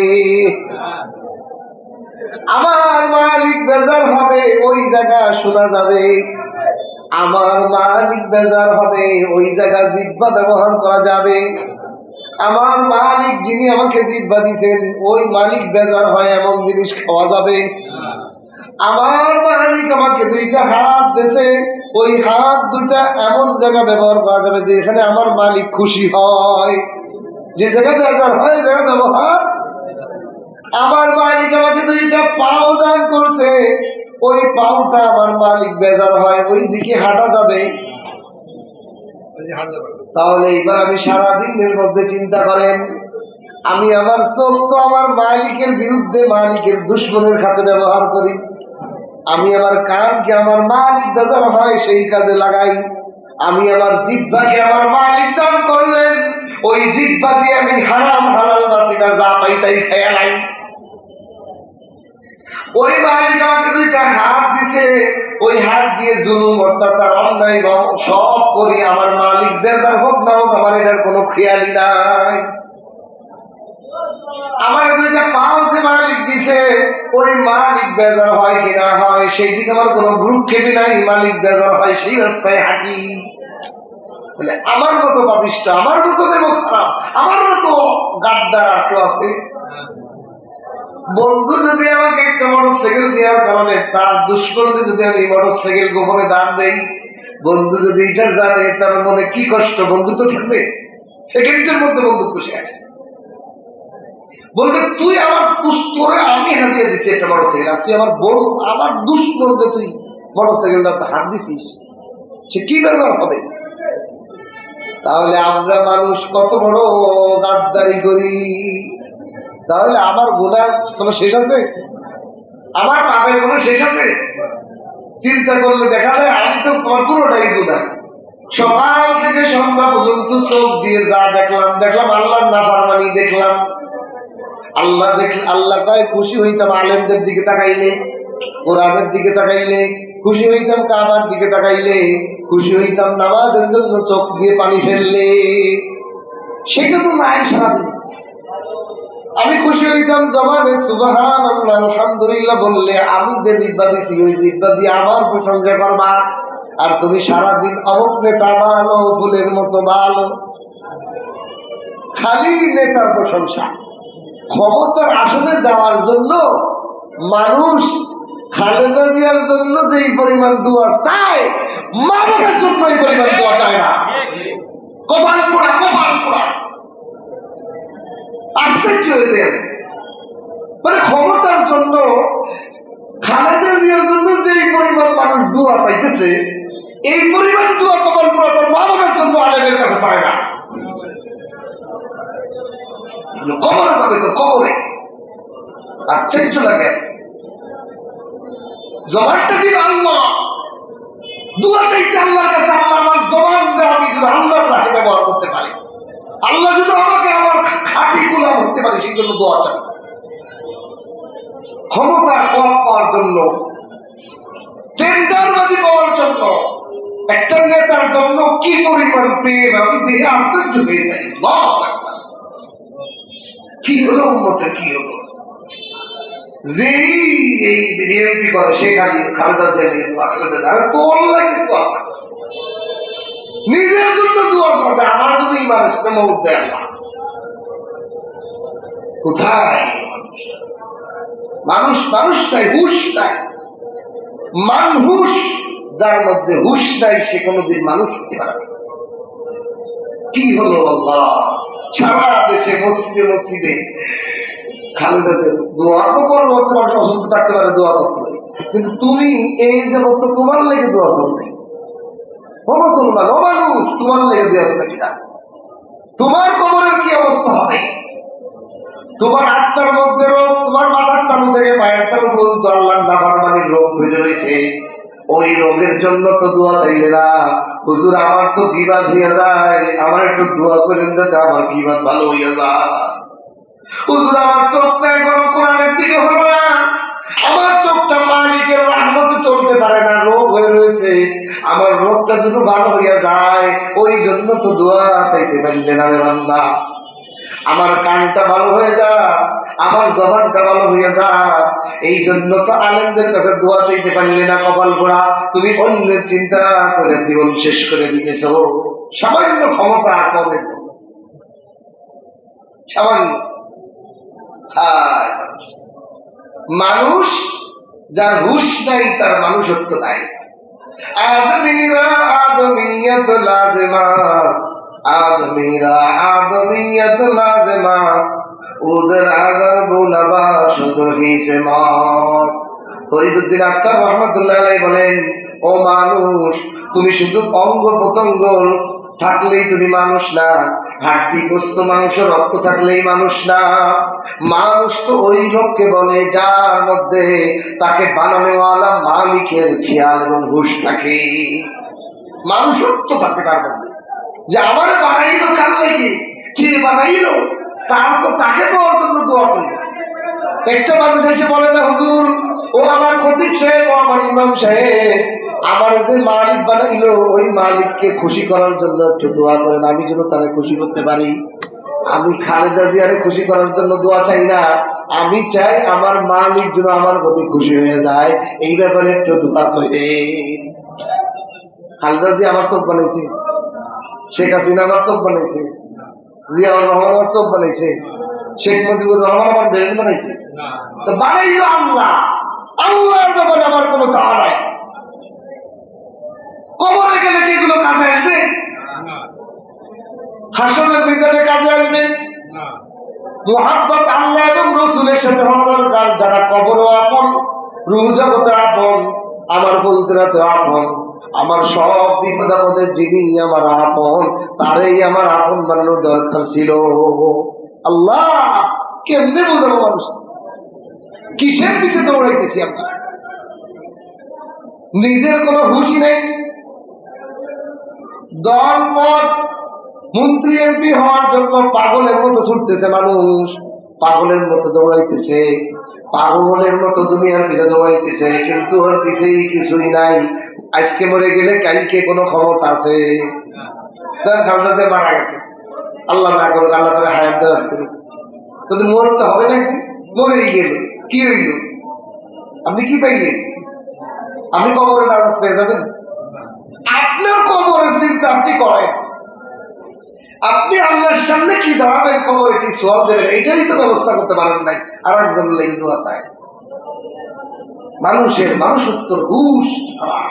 Speaker 1: আমার মালিক বেজার হবে ওই জায়গা শোনা যাবে, আমার মালিক বেজার হবে ওই জায়গা জিহ্বা ব্যবহার করা যাবে, আমার মালিক যিনি আমাকে জিহ্বা দিছেন ওই মালিক বেজার হয় এমন জিনিস খাওয়া যাবে, আমার মালিক আমাকে দুইটা হাত দিয়েছে, ওই হাত দুইটা এমন জায়গা ব্যবহার করা যাবে যেখানে আমার মালিক খুশি হয়, যে জায়গা বেজার হয় জায়গা ব্যবহার। আমার মালিক আমাকে দুইটা পাও দান করছে, ওই পাওটা আমার মালিক বেজার হয়, ওই দিকে হাঁটা যাবে। তাহলে এবার আমি সারাদিনের মধ্যে চিন্তা করেন, আমি আমার চোখ তো আমার মালিকের বিরুদ্ধে, মালিকের দুশ্মনের খাতে ব্যবহার করি, আমি আমার কানকে আমার মালিক বেজার হয় সেই কাজে লাগাই, আমি আমার জিহ্বাকে আমার মালিক দান করলেন, ওই জিহ্বা দিয়ে আমি হারাম হালাল বাসিটা যা পাই তাই খেয়ালাই। ওই মালিক আমাকে দুইটা হাত দিছে, ওই হাত দিয়ে জুলুম, অত্যাচার, অন্যায় সব করি, আমার মালিক বেজার হোক না হোক আমার এটার কোনো খেয়ালি নাই। আমার দুইটা পাও যে মালিক দিছে, ওই মালিক বেজার হয় কিনা হয় সেই দিকে আমার কোনো ভ্রুক্ষেপই নাই, মালিক বেজার হয় সেই রাস্তায় হাঁটি। বলে আমার মতো পাপিষ্ঠ, আমার মতো দেব খারাপ, আমার মতো গাদ্দার আর কেউ আছে? বন্ধু যদি আমাকে একটা মোটরসাইকেল দেওয়ার কারণে তার দুষ্কর্মে যদি আমি মোটরসাইকেল গোপনে দান দেই, বন্ধু যদি এটা জানে তার মনে কি কষ্ট, বন্ধুত্ব থাকবে? সেকেন্ডের মধ্যে বন্ধুত্ব শেষ। বলবে তুই আমার তোরে আমি হাতিয়ে দিচ্ছি একটা মোটরসাইকেল, আর তুই আমার বোন আমার দুষ্কর্মে তুই মোটরসাইকেলটা হাত দিছিস, সে কি ব্যবহার হবে? তাহলে আমরা মানুষ কত বড় গাদ্দারি করি। তাহলে আমার গুনাহ কোনো শেষ আছে? আমার পাপের কোনো শেষ আছে? চিন্তা করলে দেখা যায় আমি তো পুরোটাই গুনাহ। সকাল থেকে সন্ধ্যা পর্যন্ত চোখ দিয়ে যা দেখলাম আল্লাহর নাফরমানি দেখলাম। আল্লাহ কয় খুশি হইতাম আলেমদের দিকে তাকাইলে, কোরআনের দিকে তাকাইলে, খুশি হইতাম কাবার দিকে তাকাইলে, খুশি হইতাম নামাজের জন্য চোখ দিয়ে পানি ফেললে। সেটা তো নাই সারাদিন। আমি খুশি হইতাম জবানে সুবহানাল্লাহ আলহামদুলিল্লাহ বললে, আমি যে জিহ্বা দিছি ওই জিহ্বা দিয়ে আমার প্রশংসা করবা। আর তুমি সারাদিন অমুক নেতা ভালো, ফুলের মতো ভালো, খালি নেতার প্রশংসা। ক্ষমতার আসনে যাওয়ার জন্য মানুষ খালেদা জিয়ার জন্য যেই পরিমাণ দোয়া চায়, মা বাবার জন্য এই পরিমাণ দোয়া চায় না। কপাল পোড়া, কপাল পোড়া। আশ্চর্য হয়ে যায়। মানে ক্ষমতার জন্য খালেদা জিয়ার জন্য যেই পরিমাণ মানুষ দোয়া চাইতেছে, এই পরিমাণ দোয়া কপাল পোড়া তার মা বাবার জন্য আলেমের কাছে চায় না। কবরে যাবে তো কবরে। আশ্চর্য লাগে। জবানটা দিন আল্লাহ, দোয়া চাইতে আল্লাহর কাছে, আল্লাহ আমার জবানটা আমি যদি আল্লাহর রাহে ব্যবহার করতে পারি, আল্লাহ যদি আমাকে আমার খাঁটি গোলাম হতে পারে, সেই জন্য দোয়া চাই। ক্ষমতার পদ পাওয়ার জন্য, টেন্ডারবাজি পাওয়ার জন্য, একটা নেতার জন্য কি পরিমাণ প্রেম আমি দেখে আশ্চর্য হয়ে যাই। কি হলো উম্মতের, কি হলো? যেই এই বিএনপি করে সে খালি খালেদা জিয়া তোর লাগে দোয়া, নিজের জন্য দোয়া করবে, আমার জন্য ইমানের সাথে মত দেয় না। কোথায় মানুষ? মানুষ নাই, হুশ নাই। মানুষ যার মধ্যে হুশ নাই সে কোনোদিন মানুষ হতে পারে না। কি হলো আল্লাহ, সারা দেশে মসজিদে মসজিদে খালেদাদের দোয়া তো করবো, মানুষ অসুস্থ থাকতে পারে, দোয়া করতে পারে, কিন্তু তুমি এই যে বলতো তোমার লেগে দোয়া করবে, ও মুসলমান, ও মানুষ, তোমার লেগে দেওয়া হবে কিনা? তোমার কবরের কি অবস্থা হবে? তোমার আত্মার মধ্যে রোগ, তোমার মাথার তালু থেকে পায়ের তালু পর্যন্ত আল্লাহর নাফরমানির রোগ ভেজে রয়েছে। ওই রোগের জন্য তো দোয়া চাইলে না। হুজুর আমার তো বিবাদ হইয়া যায়, আমার একটু দোয়া করেন যাতে আমার বিবাদ ভালো হইয়া যায়। হুজুর আমার চোখটা এখনো কোরআনের দিকে হলো না, আমার চোখটা মালিকের রহমতে চলতে পারে না, রোগ হয়ে রয়েছে, আমার রোগটা যদি ভালো হইয়া যায়, ওই জন্য তো দোয়া চাইতে পারলে না রে বান্দা। আমার কানটা ভালো হয়ে যা, আমার জবানটা ভালো হয়ে যা, এই জন্য তো আলেমদের কাছে দোয়া চাইতে পারলে না। কপাল পোড়া, তুমি অন্যের চিন্তা করে জীবন শেষ করে দিতেছ সামান্য ক্ষমতা আর পদের জন্য, সামান্য। মানুষ যার হুশ নাই তার মানুষত্ব নাই। আদমিরা আদমিয়ত লাজমাস, আদমিরা আদমিয়ত লাজমাস, উদর আগর বুলাবা সুদর হিসে মাস। ফরিদুদ্দিন আক্তার রহমতুল্লাহ আলাইহি বলেন, ও মানুষ, তুমি শুধু অঙ্গ প্রত্যঙ্গ থাকলেই তুমি মানুষ না, হাড্ডি গোস্ত মাংস রক্ত থাকলেই মানুষ না। মানুষ তো ওই লোককে বলে যার মধ্যে তাকে বানানোওয়ালা মালিকের খেয়াল এবং হুঁশ থাকে। মানুষত্ব থাকে তার মধ্যে, যে আমার বানাইলো কার লাগে, কে বানাইলো, তারপর তাকে পাওয়ার জন্য দোয়া করি না। একটা মানুষ এসে বলে না, হুজুর ও আমার খতিব সাহেব, ও আমার ইমাম সাহেব, আমার যে মালিক বানাইলো ওই মালিককে খুশি করার জন্য একটু দোয়া করেন, আমি যেন তারা খুশি করতে পারি। আমি খালেদা জিয়ারে খুশি করার জন্য দোয়া চাই না, আমি চাই আমার মালিক যেন আমার প্রতি খুশি হয়ে যায়, এই ব্যাপারে একটু দোয়া করে। খালেদা জিয়া আমার চোখ বানাইছে, শেখ হাসিনা আমার চোখ বানাইছে, জিয়াউর রহমান আমার চোখ বানাইছে, শেখ মুজিবুর রহমান আমার ব্রেন বানাইছে? তো বানাইলো আল্লাহ। আল্লাহর ব্যাপারে আমার কোনো চাওয়া নাই। কবরে গেলে কি এগুলো কাজে আসবে? হাসরের মিজানে কাজে আসবে? মুহাব্বত আল্লাহ এবং রাসূলের সাথে হওয়া দরকার। যারা কবরও আপন, রূহ জগতে আপন, আমার ফুলসিরাতে আপন, আমার সব বিপদ আপদে যিনি আমার আপন, তারই আমার আপন বানানোর দরকার ছিল। আল্লাহ কেমনে বোঝাবো মানুষ? কিসের পিছে দৌড়াইতেছি আমরা? নিজের কোনো হুঁশই নেই। দল মত মন্ত্রী এমপি হওয়ার জন্য পাগলের মতো ছুটতেছে মানুষ, পাগলের মতো দৌড়াইতেছে, পাগলের মতো দুনিয়ার পিছে দৌড়াইতেছে, কিন্তু ওর পিছেই কিছুই নাই। আজকে মরে গেলে কালকে কোনো ক্ষমতা আছে? খালদাতে মারা গেছে, আল্লাহ না করুক, আল্লাহ তারা হায়াত দারাজ করুক, কিন্তু মরতে হবে না একদিন। মরেই গেল, কি হইল? আপনি কি পাইলেন? আপনি কবরের নাটক পেয়ে যাবেন? আপনার কবরের চিন্তা আপনি করেন। আপনি আল্লাহর সামনে কি দাঁড়াবেন, কবরে কি সওয়াল দেবেন, এটাই তো ব্যবস্থা করতে পারেন নাই। আর একজন লেগে দোয়া চায়। মানুষের মানুষত্বর হুঁশ ছাড়া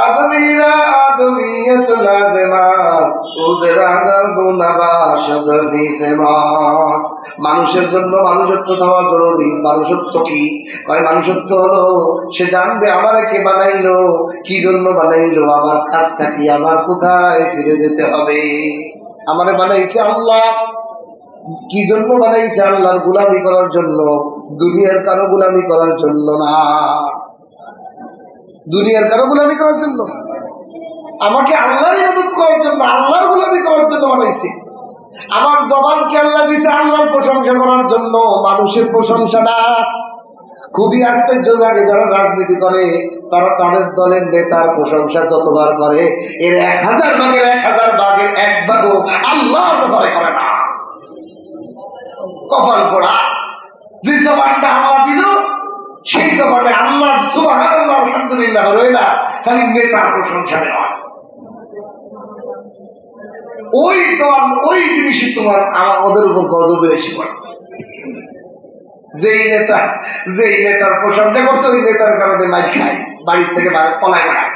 Speaker 1: আদমিরা আদমিয়ত লাজমাস উদরাগার গুনাবাশদ নিসমাস। মানুষের জন্য মানুষত্ব হওয়া জরুরি। মানুষত্ব কি? কয় মানুষত্ব হলো সে জানবে আমার কে বানাইলো, কি জন্য বানাইলো, আমার কাজটা কি, আমার কোথায় ফিরে যেতে হবে। আমারে বানাইছে আল্লাহ, কি জন্য বানাইছে? আল্লাহর গোলামি করার জন্য, দুনিয়ার কারো গোলামি করার জন্য না। দুনিয়ার কারো গোলামি করার জন্য, আমাকে আল্লাহর ইবাদত করার জন্য, আল্লাহর গোলামি করার জন্য বানাইছে। আমার জবানকে আল্লাহ দিয়েছে আল্লাহর প্রশংসা করার জন্য, মানুষের প্রশংসা না। খুবই আশ্চর্য লাগে যারা রাজনীতি করে, তারা তাদের দলের নেতার প্রশংসা যতবার করে, এর 1000 ভাগের 1000 ভাগের 1 ভাগও আল্লাহর ব্যাপারে করে না। কপাল পোড়া। যে জবানটা আল্লাহ দিল, সেই জবানে আল্লাহর সুবহানাল্লাহ আলহামদুলিল্লাহ রয় না, খালি নেতার প্রশংসা দেওয়া। ওই দল ওই জিনিসই তোমার আমার ওদের উপর গজবে এসে পড়ে। যেই নেতার প্রশংসা করছে, ওই নেতার কারণে মাই খায়, বাড়ির থেকে পলায় বেড়ায়।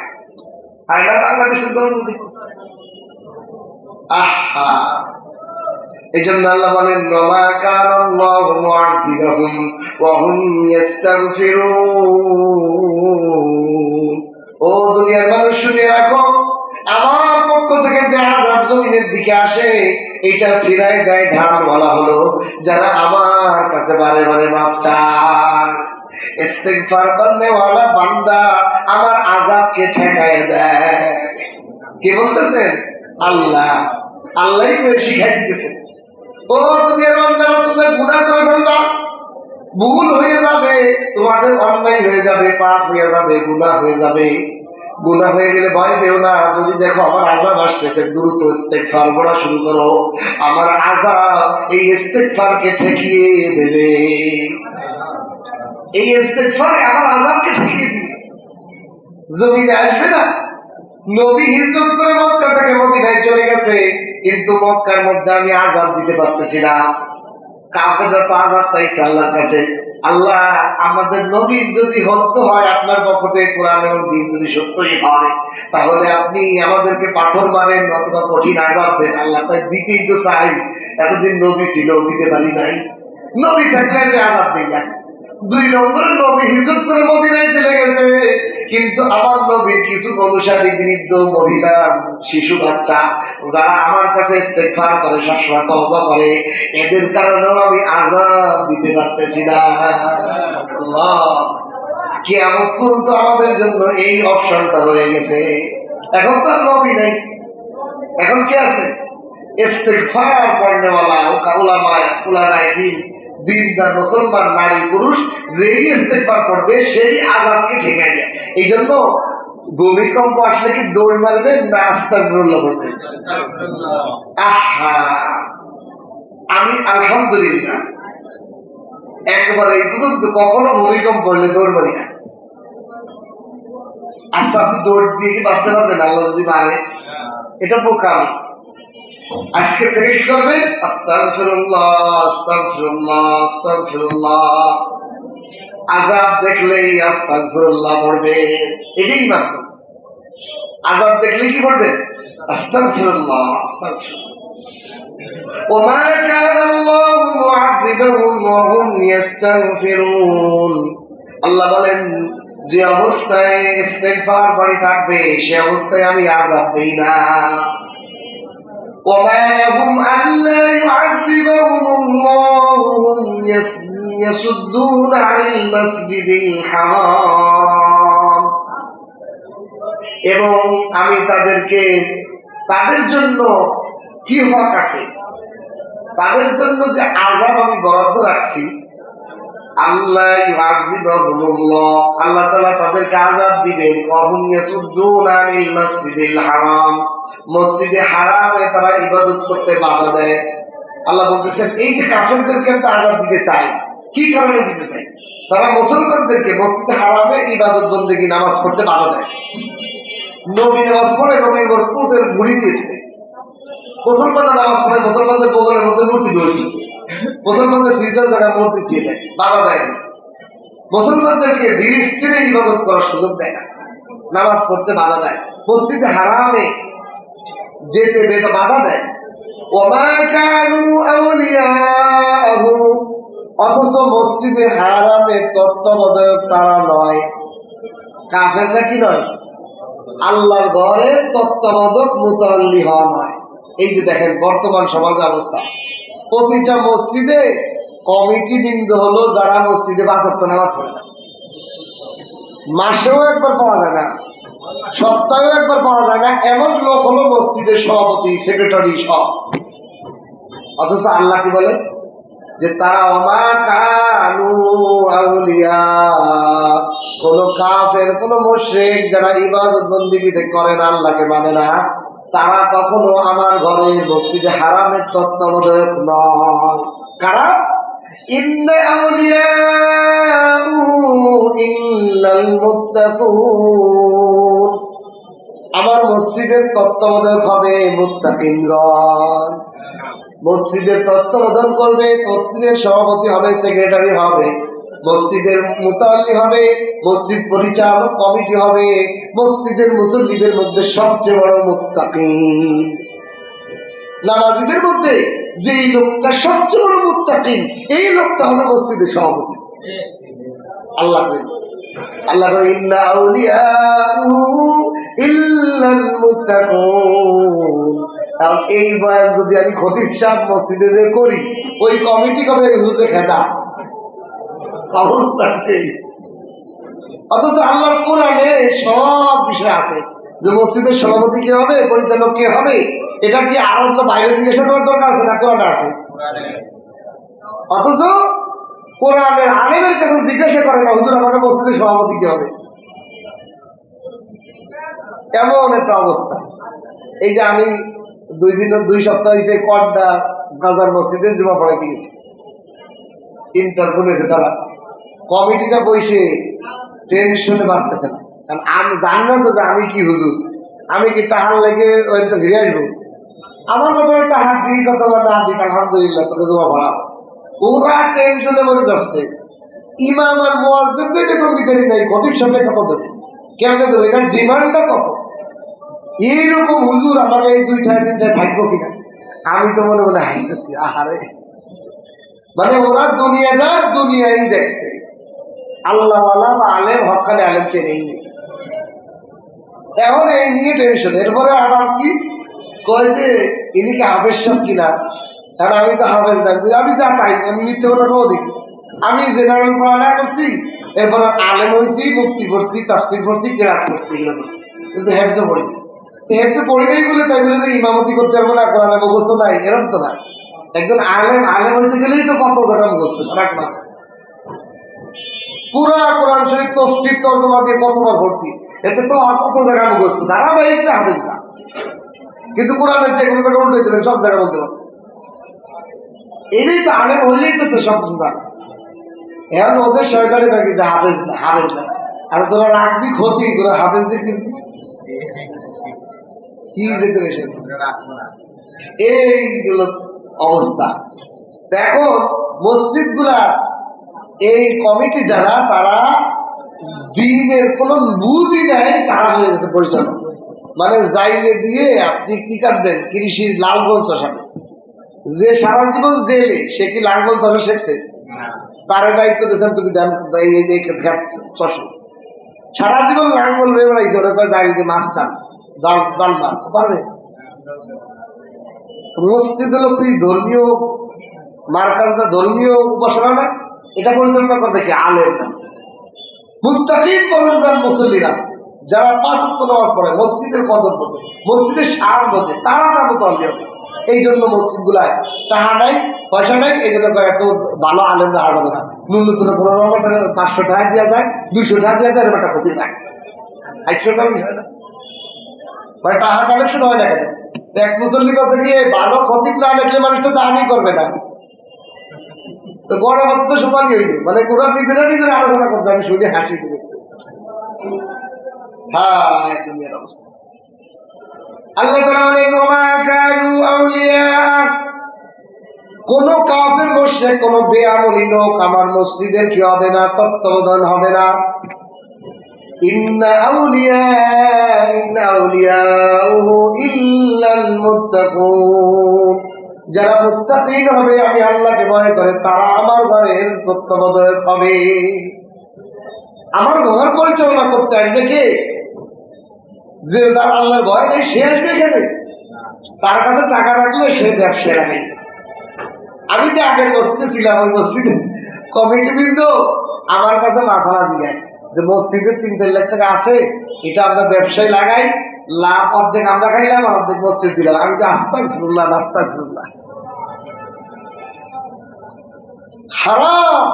Speaker 1: আর না বাংলাদেশের দল আহা। এই জন্য আল্লাহ বলেন ওয়া কানাল্লাহু মুআযিবাহুম ওয়া হুম ইস্তাগফিরুন। ও দুনিয়ার মানুষ শুনে রাখো, আমার পক্ষ থেকে যে আযাব জমিনের দিকে আসে, এটা ফিরায় দেয় ঢাল বলা হলো যারা আমার কাছে বারে বারে মাফ চায়। ইস্তিগফার করনে ওয়ালা বান্দা আমার আযাবকে ঠেকায় দেয়। কি বলতেছেন? আল্লাহ। আল্লাহই করে শিখাই দিতেছেন। ও দুনিয়ার বান্দারা, তোমরা গুনাহ করে ফেলবা, ভুল হয়ে যাবে, তোমাদের অন্যায় হয়ে যাবে, পাপ হয়ে যাবে, গুনাহ হয়ে যাবে। গুনাহ হয়ে গেলে ভয় পেও না। যদি দেখো আমার আযাব আসতেছে, দ্রুত ইস্তিগফার পড়া শুরু করো। আমার আযাব এই ইস্তিগফারকে ঠেকিয়ে দেবে। এই ইস্তিগফারে আমার আযাবকে ঠেকিয়ে দিবে, জমিনে আসবে না। নবী হিজরত করে মক্কা থেকে মদিনায় চলে গেছে, কিন্তু মক্কার মধ্যে আমি আযাব দিতে পারতেছি না। কাফেররা তো আযাব চাইছে আল্লাহর কাছে, আল্লাহ আমাদের নবী যদি সত্য হয়, আপনার পক্ষ থেকে কোরআন এবং দ্বীন যদি সত্যই হয়, তাহলে আপনি আমাদেরকে পাথর মারেন অথবা কঠিন আযাব দেন। আল্লাহ তাই দিতেই তো চাই, এতদিন নবী ছিল দিতে পারি নাই, নবী থাকলে আমি আযাব দিই না। 2 নম্বরে নবী হিজরত করে মদিনায় চলে গেছে, কিন্তু আমার নবীর কিছু অনুসারী, বৃদ্ধ মহিলা, শিশু বাচ্চা যারা আমার কাছে ইস্তেগফার করে, সবসময় তওবা করে, এদের কারণেও আমি আযাব দিতে পারতেছি না। আল্লাহ, কিয়ামত পর্যন্ত আমাদের জন্য এই অপশনটা রয়ে গেছে। এখন তো আর নবী নেই, এখন কি আছে? ইস্তেগফার পড়নেওয়ালা উলামায়ে দ্বীন, দিনদার মুসলমান নারী পুরুষ যেই ইস্তেগফার করবে সেই আযাবকে ঠেকায় দেয়। এই জন্য ভূমিকম্প আসলে কি দৌড় মারবেন না আস্তাগফিরুল্লাহ বলবেন? আহা, আমি আলহামদুলিল্লাহ একবার এই পর্যন্ত কখনো ভূমিকম্প হলে দৌড় মারি না। আচ্ছা, আপনি দৌড় দিয়ে কি বাঁচতে পারবেন আল্লাহ যদি মারে? এটা বোকামি। আজকে থেকে কি করবেন? আস্তাগফিরুল্লাহ, আস্তাগফিরুল্লাহ, আস্তাগফিরুল্লাহ। আযাব দেখলেই আস্তাগফিরুল্লাহ পড়বেন, এটাই মাধ্যম। আযাব দেখলেই কি পড়বেন? আস্তাগফিরুল্লাহ, আস্তাগফিরুল্লাহ। ওমা কানা আল্লাহু মুআযিবাহুম ওয়া হুম ইস্তাগফিরুন। আল্লাহ বলেন, যে অবস্থায় ইস্তেগফার বাড়ি থাকবে সে অবস্থায় আমি আযাব দেই না। وما لهم ألا يعذبهم الله وهم يصدون عن المسجد الحرام। এবং আমি তাদেরকে, তাদের জন্য কি হক আছে, তাদের জন্য যে আযাব আমি বরাদ্দ রাখছি, আল্লাহ ইউআযিবুহুমুল্লাহ, আল্লাহ তাআলা তাদেরকে আযাব দিবেন, ওয়া হুম ইয়াসুদ্দুনা আনিল মাসজিদিল হারাম, মসজিদে হারামে তারা ইবাদত করতে বাধা দেয়। আল্লাহ বলতেছেন, এই যে কাফেরদেরকে আমরা আযাব দিতে চাই, কি কারণে দিতে চাই? তারা মুসলমানদেরকে মসজিদে হারামে ইবাদত বন্দেগী নামাজ পড়তে বাধা দেয়। নবী নামাজ পড়ে, নবীর উপর উটের ঘুড়ি দিয়েছে। মুসলমানরা নামাজ পড়ে, মুসলমানদের বগলের মধ্যে মূর্তি রয়েছে, মুসলমানদের সিজদার জায়গায় মূর্তি দিয়ে দেয়, বাধা দেয় না। মুসলমানদেরকে ধীরে স্থিরে ইবাদত করার সুযোগ দেয় না, নামাজ পড়তে বাধা দেয়, মসজিদে হারামে যেতে বাধা দেয়। ওমা কানু আউলিয়াহু, অথচ মসজিদে হারামের তত্ত্বাবধায়ক তারা নয়। কাফেররা কি নয়? আল্লাহর ঘরের তত্ত্বাবধায়ক মুতাল্লি হওয়া নয়। এই যে দেখেন বর্তমান সমাজের অবস্থা, প্রতিটা মসজিদে কমিটি বৃন্দ হলো যারা মসজিদে ৫ ওয়াক্ত নামাজ পড়ে না। মাসেও একবার পাওয়া যায় না, সপ্তাহেও একবার পাওয়া যায় না, এমন লোক হলো মসজিদের সভাপতি, সেক্রেটারি সব। অথচ আল্লাহ কি বলে যে তারা ওমা কানু আউলিয়া, কোন কাফের, কোন মুশরিক যারা ইবাদত বন্দেগী করে না, আল্লাহকে মানে না, তারা কখনো আমার ঘরের মসজিদে হারামের তত্ত্বাবধায়ক নয়। কারা? ইন্না আউলিয়াউ ইল্লাল মুত্তাকুন, আমার মসজিদের তত্ত্বাবধায়ক হবে মুত্তাকিনগণ। মসজিদের তত্ত্বাবধান করবে, মসজিদের সভাপতি হবে, সেক্রেটারি হবে, মসজিদের মুতাল্লি হবে, মসজিদ পরিচালক কমিটি হবে, মসজিদের মুসল্লিদের মধ্যে সবচেয়ে বড় মুত্তাকিন। নামাজীদের মধ্যে যেই লোকটা সবচেয়ে বড় মুত্তাকিন, এই লোকটা হবে মসজিদের সভাপতি। আল্লাহ আল্লাহ ইন্না আউলিয়াহু ইল্লাল মুত্তাকুন। কারণ এই বয়ান যদি আমি খতিব সাহেব মসজিদে করি, ওই কমিটি কবে হুজুরে খেদা অবস্থা সেই। অথচ আল্লাহর কোরআনে সব বিষয় আছে যে মসজিদের সভাপতি কে হবে, পরিচালক কে হবে। এটা কি আর অন্য বাইরে জিজ্ঞাসা করার দরকার আছে না? কোরআনে আছে। অথচ কোরআনের আলেমের কাছে জিজ্ঞাসা করে না, হুজুর আমাকে মসজিদের সভাপতি কে হবে। এমন একটা অবস্থা। এই যে আমি 2 সপ্তাহ হয়েছে কড্ডা গাজার মসজিদে জুমা পড়াইতে গেছি, ইন্টারভিউ হয়েছে, তারা কমিটিটা বসে টেনশনে বাঁচতেছে না। কারণ আমি জানি না তো যে আমি কি হুজুর, আমি কি টাহার লেগে ওইটা ফিরে আসবো। আমার কথা টাহার দিই কত বা না দিই, আলহামদুলিল্লাহ তোকে জমা পড়া। ওরা টেনশনে মরে যাচ্ছে। ইমাম আর মুয়াজ্জিনকে বেতন দিতে নাই, খতিব সাহেব কত দেবে, কেমনে দেবে, এটার ডিমান্ডটা কত। এইরকম হুজুর আমাকে এই 2টা 3টা থাকবো কিনা। আমি তো মনে মনে হাসতেছি, আহারে, মানে ওরা দুনিয়াদার দুনিয়াই দেখছে, আল্লাহওয়ালা বা আলেম হক্কানে আলেম চেনেই নেই। এখন এই নিয়ে টেনশন। এরপরে আবার কি কয় যে ইনি কি হাফেজ সাহেব কিনা, কারণ আমি তো হাফেজ না। আমি যা তাই, আমি মিথ্যে কথা কেউ দেখি। আমি জেনারেল পড়ালেখা করছি, এরপর আলেম হয়েছি, মুফতি পড়ছি, তাফসীর পড়ছি, কিরাত পড়ছি, এগুলো করছি, কিন্তু হেফজে পড়িনি। হেফজে পড়ি নাই বলে তাই বলে যে ইমামতি করতে পারবো না, কোরআন মুখস্থ নাই, এরকম তো না। একজন আলেম হইতে গেলেই তো কত জায়গা মুখস্থ, সারা কোরআন, পুরা কোরআন শরীফ তাফসীর তরজমা দিয়ে কতবার পড়ছি, এতে তো আর কত জায়গা মুখস্থ, ধারাবাহিক না হাফেজ না। কিন্তু কোরআনের যে কোনো জায়গা উল্টে দেবেন, সব জায়গা বলতে পারবেন। এটাই তো আলেম হইলেই তো সব বুঝা। এখন ওদের সরকারি বাকি যে হাফেজ না, হাফেজ না, আর তোরা রাখবি ক্ষতি করে হাফেজ দেখি কি ডেকোরেশন। এইগুলো অবস্থা। এখন মসজিদ গুলা এই কমিটি যারা, তারা দিনের কোন বুঝই নাই, তারা হয়ে গেছে পরিচালক। মানে জাইলে দিয়ে আপনি কি কাটবেন, কৃষির লালগোল চষাবেন। যে সারা জীবন জেলে, সে কি লালগোল চষা শিখছে? তার দায়িত্ব দিয়েছেন তুমি চষো, সারা জীবন লাঙ্গল হয়ে বেড়াইছে, ওরা যাই মাস্টার জাল জাল মার পারবে। মসজিদ হলো কি ধর্মীয় মার্কাজটা, ধর্মীয় উপাসনা না, এটা পরিচালনা করবে কি আলেম না, মুত্তাকিন পরহেজগার মুসল্লিরা, যারা পাঁচ ওয়াক্ত নামাজ পড়ে, মসজিদের কদর বোঝে, মসজিদের সার বোঝে, তারা না মুতাল্লি হবে। এই জন্য মসজিদ গুলায় টাকা নাই, পয়সা নাই, এই জন্য এত ভালো আলেমরা হারাবে না। ন্যূনতম কোনো 500 টাকা দেওয়া যায়, 200 টাকা দেওয়া যায়, এরকম একটা ক্ষতি নাই। 800 টাকা বিষয় না, মানে টাকা কালেকশন হয় না কেন? এক মুসল্লির কাছে গিয়ে ভালো খতিব না লেখলে মানুষ তো দানই করবে না। তো গড়ে মতো তো সমানই হইল, মানে ওরা নিজেরা আলোচনা করতে, আমি শুনে হাসি দিতে। হ্যাঁ, দুনিয়ার অবস্থা। আল্লাহ তাআলা বলেন, ওমা কানু আউলিয়া, কোন কাফের মুশরিক, কোন বেআমলি লোক আমার মসজিদের কি হবে না, তত্ত্বাবধান হবে না। ইন্না আউলিয়া ইল্লাল মুত্তাকুন, যারা মুত্তাকিন হবে, আমি আল্লাহকে ভয় করে, তারা আমার ঘরের তত্ত্বাবধায়ক হবে। আমার ঘর পরিচালনা করতে আসবে কে? যে তার আল্লাহর ভয় নেই, সে আসবে এখানে? তার কাছে টাকা রাখলে সে ব্যবসায় লাগাই। আমি যে আগের মসজিদে ছিলাম, ওই মসজিদে কমিটি বৃন্দ আমার কাছে মাথালা জিগায় যে মসজিদের 3-4 লাখ টাকা আছে, এটা আমরা ব্যবসায় লাগাই, লাভ অর্ধেক আমরা খাইলাম, অর্ধেক মসজিদ দিলাম। আমি তো আস্তাগফিরুল্লাহ আস্তাগফিরুল্লাহ, হারাম।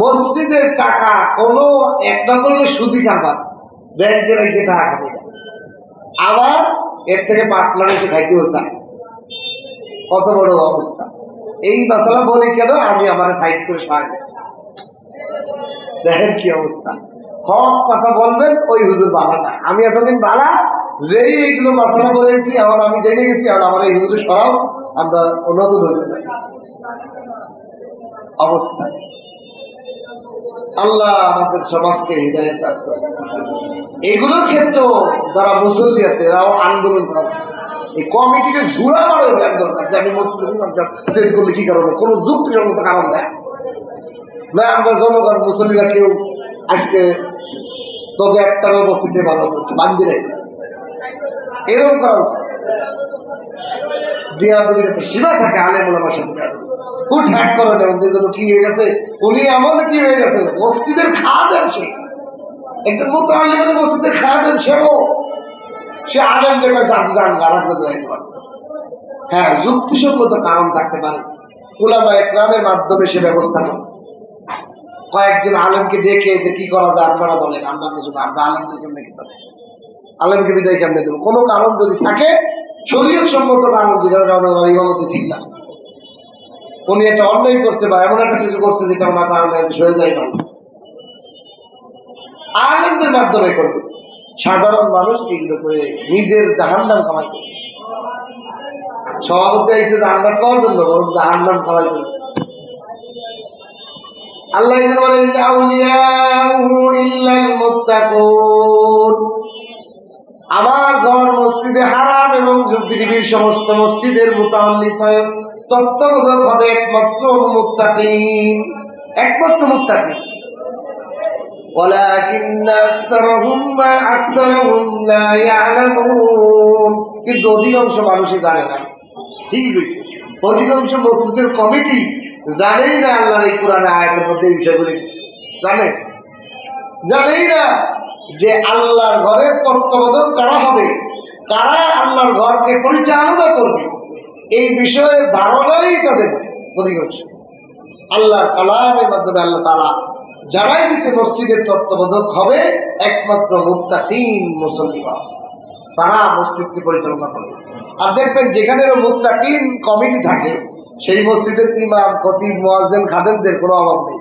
Speaker 1: মসজিদের টাকা কোনো এক নম্বরে সুদি কারবার, ব্যাংকে রেখে টাকা খাবে, আবার এর থেকে পার্টনার এসে খাইতেও চায়। কত বড় অবস্থা! এই মশলা বলি কেন, আমি আমার সাইড করে সহায় দিচ্ছি। দেখেন কি অবস্থা। হক কথা বলবেন, ওই হুজুর বালা না, আমি এতদিন বালা, যেই এইগুলো মশলা বলেছি, এখন আমি জেনে গেছি, এখন আমার এই হুজুরে সরাও, আমরা নতুন হুজুর দেখ অবস্থা। আল্লাহ আমাদের সমাজকে হৃদায়ত দান করুন। এগুলোর ক্ষেত্রেও যারা মুসল্লি আছে, এরাও আন্দোলন করেছে। এই কমিটিকে ঝুড়া মারে দরকার, যে আমি মসজিদের চেঞ্জ করলে কি কারণে, কোনো যুক্তিসঙ্গত কারণ দেয় না। আমরা জনগণ মুসল্লিরা কেউ আজকে তোকে একটা মসজিদে ভালো হতো বান্ধি রেখে, এরকম করা উচিত। বিয়াদবির একটা সীমা থাকে, আলেম ওলামার সাথে বিয়াদবি হুট হ্যাট করে না। ওদের জন্য কি হয়ে গেছে, উনি এমন কি হয়ে গেছে, মসজিদের খাদেম সে, একজন মুতাআল্লিম মসজিদের খাদেম সেও, সে আলেমদের কাছে আফগান গারার জন্য। হ্যাঁ, যুক্তিসঙ্গত কারণ থাকতে পারে, উলামা ইকরামের মাধ্যমে সে ব্যবস্থা করে। কয়েকজন আলেমকে ডেকে যে কি করা যায় আপনারা বলেন, আমরা কিছু না, আমরা আলেমদের কেমনে কি পারি, আলেমকে বিদায় কেমনে দেবো। কোনো কারণ যদি থাকে, শরীয়ত সম্মত কারণ, যেটার কারণে ওনার ইমামতি ঠিক না, উনি একটা অন্যায় করছে বা এমন একটা কিছু করছে যেটা ওনার কারণে সরে যায় না, আলেমদের মাধ্যমে করবে। সাধারণ মানুষ এগুলো করে নিজের জাহান্নাম কামাই করবে। সভাপতি আইসে জাহান্নাম পাওয়ার জন্য, বরং জাহান্নাম কামাই করবে। আল্লাহ বলেন, আমার ঘর মসজিদে হারাম এবং পৃথিবীর সমস্ত মসজিদের মুতাআল্লিক তত্ত্বাবধায়ক হবে একমাত্র মুত্তাকিন, একমাত্র মুত্তাকিন। কিন্তু অধিকাংশ মানুষই জানে না। ঠিক হয়েছে, অধিকাংশ মসজিদের কমিটি জানেই না আল্লাহর এই কোরআনে আয়াতের মধ্যে এই বিষয়গুলি জানেই না যে আল্লাহর ঘরের তত্ত্বাবধান কারা হবে, কারা আল্লাহর ঘরকে পরিচালনা করবে, এই বিষয়ের ধারণাই তাদের অধিকাংশ। আল্লাহর কালামের মাধ্যমে আল্লাহ তাআলা জানাই দিচ্ছে মসজিদের তত্ত্বাবধায়ক হবে একমাত্র মুত্তাকিন মুসল্লিগণ, তারা মসজিদকে পরিচালনা করবে। আর দেখবেন যেখানে মুত্তাকিন কমিটি থাকে, সেই মসজিদের ইমাম, খতিব, মুয়াজ্জিন, খাদেমদের কোনো অভাব নেই।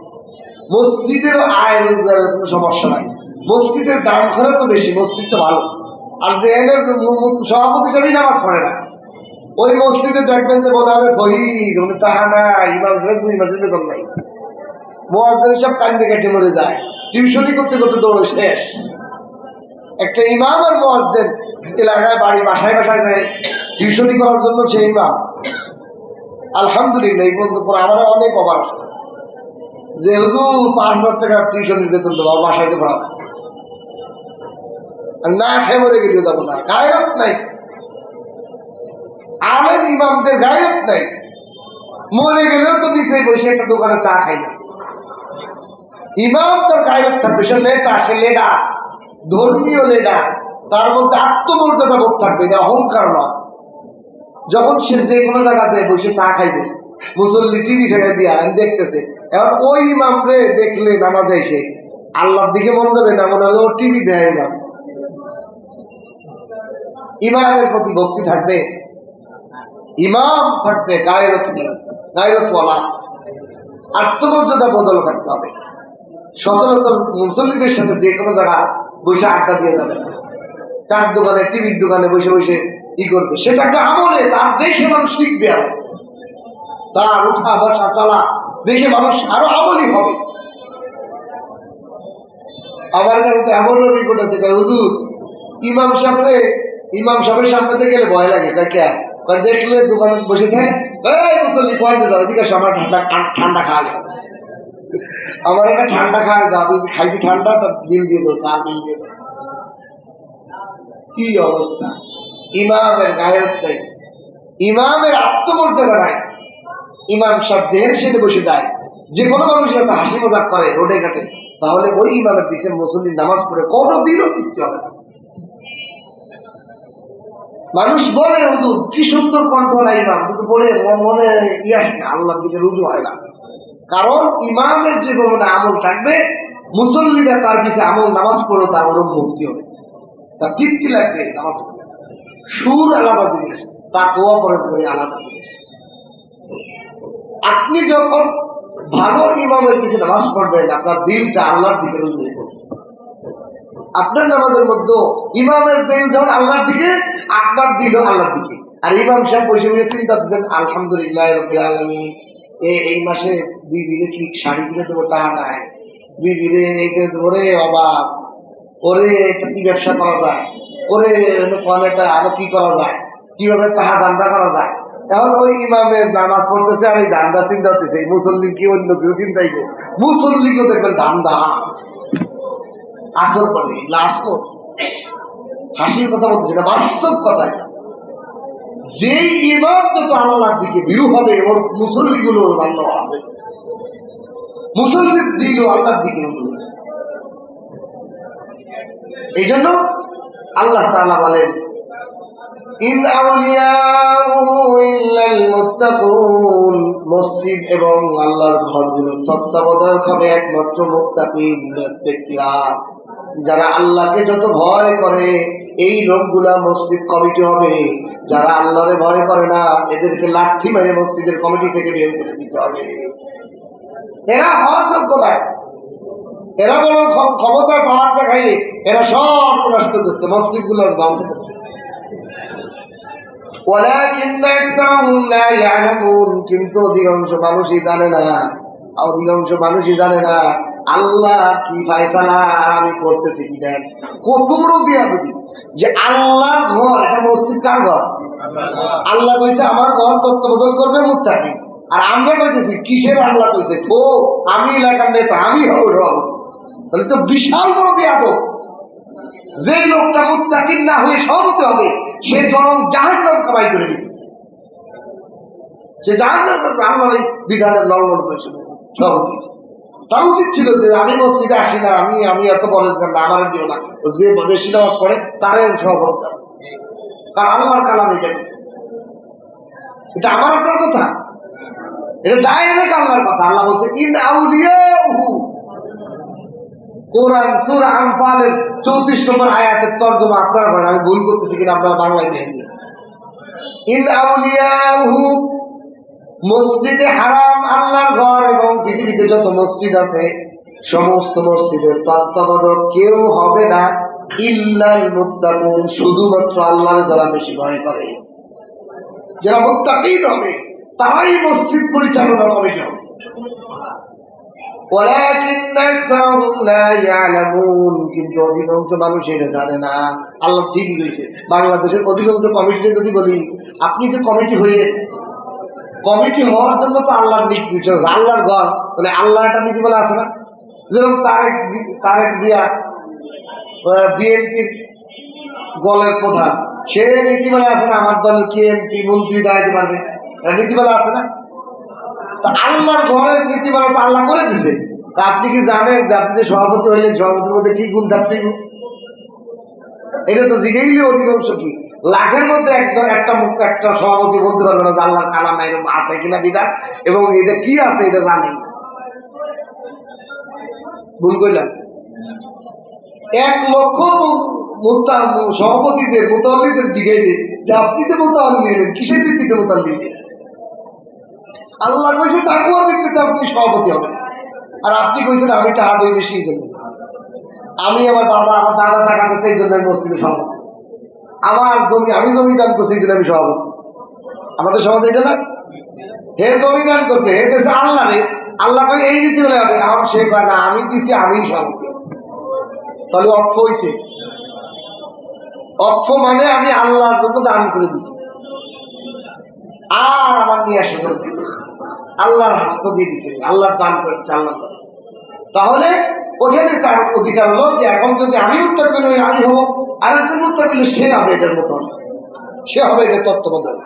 Speaker 1: মসজিদেরও আয় রোজগারের কোনো সমস্যা নাই। মসজিদের দাম খরচ তো বেশি, মসজিদটা ভালো। আর যে সভাপতি হিসাবেই নামাজ পড়ে না, ওই মসজিদে দেখবেন যে মনে হবে ফহির টাকা নাই, ইমাম সাহেব 2 মাসের বেতন নাই, মুয়াজ্জিন সব কান্দে কেটে মরে যায়, টিউশনি করতে করতে দৌড়ে শেষ। একটা ইমাম আর মুয়াজ্জিন এলাকায় বাড়ি বাসায় বাসায় যায় টিউশনি করার জন্য, সেই ইমাম আলহামদুলিল্লাহ এই পর্যন্ত পরে আমার অনেক অবার আসে যে হুজুর 5,000 টাকা টিউশনির বেতন দেবো, বাসায় তো পড়াবো, না খেয়ে মরে গেলেও যাবো না। গায়ক নাই, আলেম ইমামদের গায়ক নাই, মরে গেলেও তো নিচে বসে একটা দোকানে চা খাই না। ইমাম তার গায়ক থাকবে, সে নেতা, সে লিডার, ধর্মীয় লিডার, তার মধ্যে আত্মমর্যাদা বোধ থাকবে, এটা অহংকার নয়। যখন সে যে কোনো জায়গাতে বসে চা খাইবে, মুসল্লি টিভি ছেড়ে দিয়া দেখতেছে, এখন ওই ইমামরে দেখলে নামাজে এসে আল্লাহর দিকে মনে যাবে না, মনে হবে ওর টিভি দেয় ইমাম। ইমামের প্রতি ভক্তি থাকবে, ইমাম থাকবে গায়রত নেই, গায়রতওয়ালা, আত্মমর্যাদা বদল থাকতে হবে। সচরাচর মুসল্লিদের সাথে যে কোনো জায়গা বসে আড্ডা দিয়ে যাবে না, চার দোকানে টিভির দোকানে বসে বসে ই করবে, সেটা একটা আমলে তার দেখে মানুষ শিখবে, আর তার উঠা বসা চলা দেখে মানুষ আরো আমলি হবে। আমার কাছে তো এমন রিপোর্ট আছে, হুজুর ইমাম সাহেবের সামনে গেলে ভয় লাগে, দেখলে দোকানে বসে থাকে, এই মুসল্লি পয়েন্টে যাও, এদিকে আমার ঠান্ডা খাওয়া যাবে, আমার একটা ঠান্ডা খাওয়া যাবে, খাইছি ঠান্ডা, তার বিল দিয়ে দাও, সার বিল দিয়ে দাও। কি অবস্থা! ইমামের গায়রত নেই, ইমামের আত্মমর্যাদা নাই। ইমাম সাহেব যেখানে সেখানে বসে যায়, যে কোনো মানুষের সাথে হাসি মজাক করে রোডে ঘাটে, তাহলে ওই ইমামের পিছনে মুসল্লির নামাজ পড়ে কোনোদিনও তৃপ্তি হবে না। মানুষ বলে হুজুর কি সুন্দর কণ্ঠ না ইমাম, কিন্তু বলে মনে ইয়াস না, আল্লাহর দিকে রুজু হয় না। কারণ ইমামের যে কোনো আমল থাকবে, মুসল্লিরা তার পিছনে আমল নামাজ পড়ে তার ওরকম মুক্তি হবে, তার তৃপ্তি লাগবে নামাজ পড়ে। সুর আলাদা জিনিস, তা কোয়া পরে আলাদা জিনিস। আপনি যখন ভালো ইমামের পিছনে নামাজ পড়বেন, আপনার দিলটা আল্লাহর দিকে রুজু হয়ে পড়বে। আপনার নামাজের মধ্যে ইমামের দিল যখন আল্লাহর দিকে, আপনার দিলও আল্লাহর দিকে। আর ইমাম সাহেব বসে বসে চিন্তা করছেন, আলহামদুলিল্লাহ রাব্বিল আলামিন, এই মাসে বিবিরে কি শাড়ি কিনে দেবো, তা নাই, বিবিরে এই করে দেবো, রে অবাক, ওরে এটা কি ব্যবসা করা যায়, ওরে এটা আরো কি করা যায়, কিভাবে টাকা ধান্দা করা যায়। এখন ওই ইমামের নামাজ পড়তেছে আর এই ধান্দা চিন্তা হতেছে, মুসল্লি কি অন্য কেউ চিন্তাই করো, মুসল্লিকেও দেখবেন ধান্দা আসর করে, আসর হাসির কথা বলতেছে না, বাস্তব কথায়। যে ইমাম যত আল্লাহর দিকে বিরু হবে, ওর মুসল্লি গুলো ভালো হবে, মুসল্লির দিল আল্লাহর দিকে। এই জন্য আল্লাহ তাআলা বলেন, ইন আউলিয়াউ ইল্লাল মুত্তাকুন, মসজিদ এবং আল্লাহর ঘরগুলোর তত্ত্বাবধায়ক হবে একমাত্র মুত্তাকিন ব্যক্তিরা, যারা আল্লাহকে যত ভয় করে। এই লোকগুলা মসজিদ কমিটি হবে। যারা আল্লাহরে ভয় করে না, এদেরকে লাঠি মেরে মসজিদের কমিটি থেকে বের করে দিতে হবে। এরা হওয়ার যোগ্য নয়, এরা বরং ক্ষমতায় পাওয়ার দেখাই এরা সব প্রকাশ করতেছে, মসজিদগুলোর ধ্বংস করতেছে। কিন্তু অধিকাংশ মানুষই জানে না আল্লাহ কি ফায়সালা আর আমি করতেছি কি। দেন কত বড় বিয়াদবি যে আল্লাহর ঘর, এটা মসজিদ কার ঘর? আল্লাহ কইছে আমার ঘর তত্ত্বাবধান করবে মুত্তাকিন, আর আমরা কইতেছি কিসের আল্লাহ কইছে, তো আমি এলাকার নেতা, আমি হব সভাপতি। তাহলে তো বিশাল বড় বিয়াদব। যে লোকটা মুত্তাকিন না হয়ে সভাপতি হবে, সে বরং জাহান্নাম কামাই করে নিতেছে। সে জাহান্নাম করবে, আল্লাহর এই বিধানের লঙ্ঘন করেছে, সভাপতি। তার উচিত ছিল যে আমি মসজিদে আসি না, আমি এত পরেজগার না, আমার দিও না, যে বেশি নামাজ পড়ে তারাই সভাপতি। কারণ আল্লাহর কালাম এটা কিছু, এটা আমার আপনার কথা, এটা ডাইরেক্ট আল্লাহর কথা। আল্লাহ বলছে ইন আউলিয়াহু, কোরআন সূরা আনফালের 34 নম্বর আয়াতের তরজমা আপনারা করেন, আমি ভুল করতেছি কিনা আপনারা বাংলায় দিয়ে দিন। ইন আউলিয়াহু, মসজিদে হারাম আল্লাহর ঘর এবং পৃথিবীতে যত মসজিদ আছে সমস্ত মসজিদের তত্ত্বাবধায়ক কেউ হবে না ইল্লাল মুত্তাকুন, শুধুমাত্র আল্লাহর যারা বেশি ভয় করে। যারা মুত্তাকিন হবে তারাই মসজিদ পরিচালনা কমিটি হবে। কিন্তু অধিকাংশ মানুষ এটা জানে না। আল্লাহ ঠিকই বলেছে, বাংলাদেশের অধিকাংশ কমিটিতে যদি বলি আপনি যে কমিটি হয়ে, কমিটি হওয়ার জন্য তো আল্লাহর নীতি, আল্লাহর ঘর মানে আল্লাহ একটা নীতিমালা আছে না। যেরকম তারেক দিয়া বিএনপির দলের প্রধান, সে নীতিমালা আছে না, আমার দলের কি এমপি মন্ত্রী দাঁড়াতে পারবে, নীতিমালা আছে না। তা আল্লাহর ঘরের নীতিমালা তো আল্লাহ করে দিছে। তা আপনি কি জানেন যে আপনি যে সভাপতি হইলেন, সভাপতির মধ্যে কি গুণ থাকতে? এটা তো জিজ্ঞেইলে অধিকাংশ কি লাখের মধ্যে একটা সভাপতি বলতে পারবে না যে আল্লাহ কালাম এরকম আছে কিনা বিধান, এবং এটা কি আছে এটা জানেই। ভুল করলাম। 1 লক্ষ সভাপতিদের মোতাল্লিদের জিজ্ঞাইলে যে আপনি যে মোতাল্লি নিলেন কিসের ভিত্তিতে মোতাল্লি নিলেন? আল্লাহ কইছে তাকওয়ার ভিত্তিতে আপনি সভাপতি হবেন, আর আপনি কইছেন আমি টাকা দিই বেশি এই জন্য, আমি আমার বাবা আমার দাদা টাকা দিচ্ছে এই জন্য আমি মসজিদে সভাপতি, আমার জমি আমি জমি দান করছি এই জন্য আমি সভাপতি। আমাদের সমাজে এটা না, হে জমি দান করছে হে দেশে আল্লাহ রে, আল্লাহ কই এই নীতি বলে হবে, আমার সে কয় না আমি দিছি আমি সভাপতি। তাহলে অক্ষ হয়েছে, অক্ষ মানে আমি আল্লাহর জন্য দান করে দিছি, আর আমার নিয়ে আসে আল্লাহর হস্ত দিয়ে দিছে, আল্লাহর দান করেছে আল্লাহ। তাহলে ওখানে তার অধিকার হলো যে এখন যদি আমি মুত্তাকিন হই আমি হবো, আরেকজন মুত্তাকিন সে হবে এটার মতন, সে হবে এটা তত্ত্বাবধান।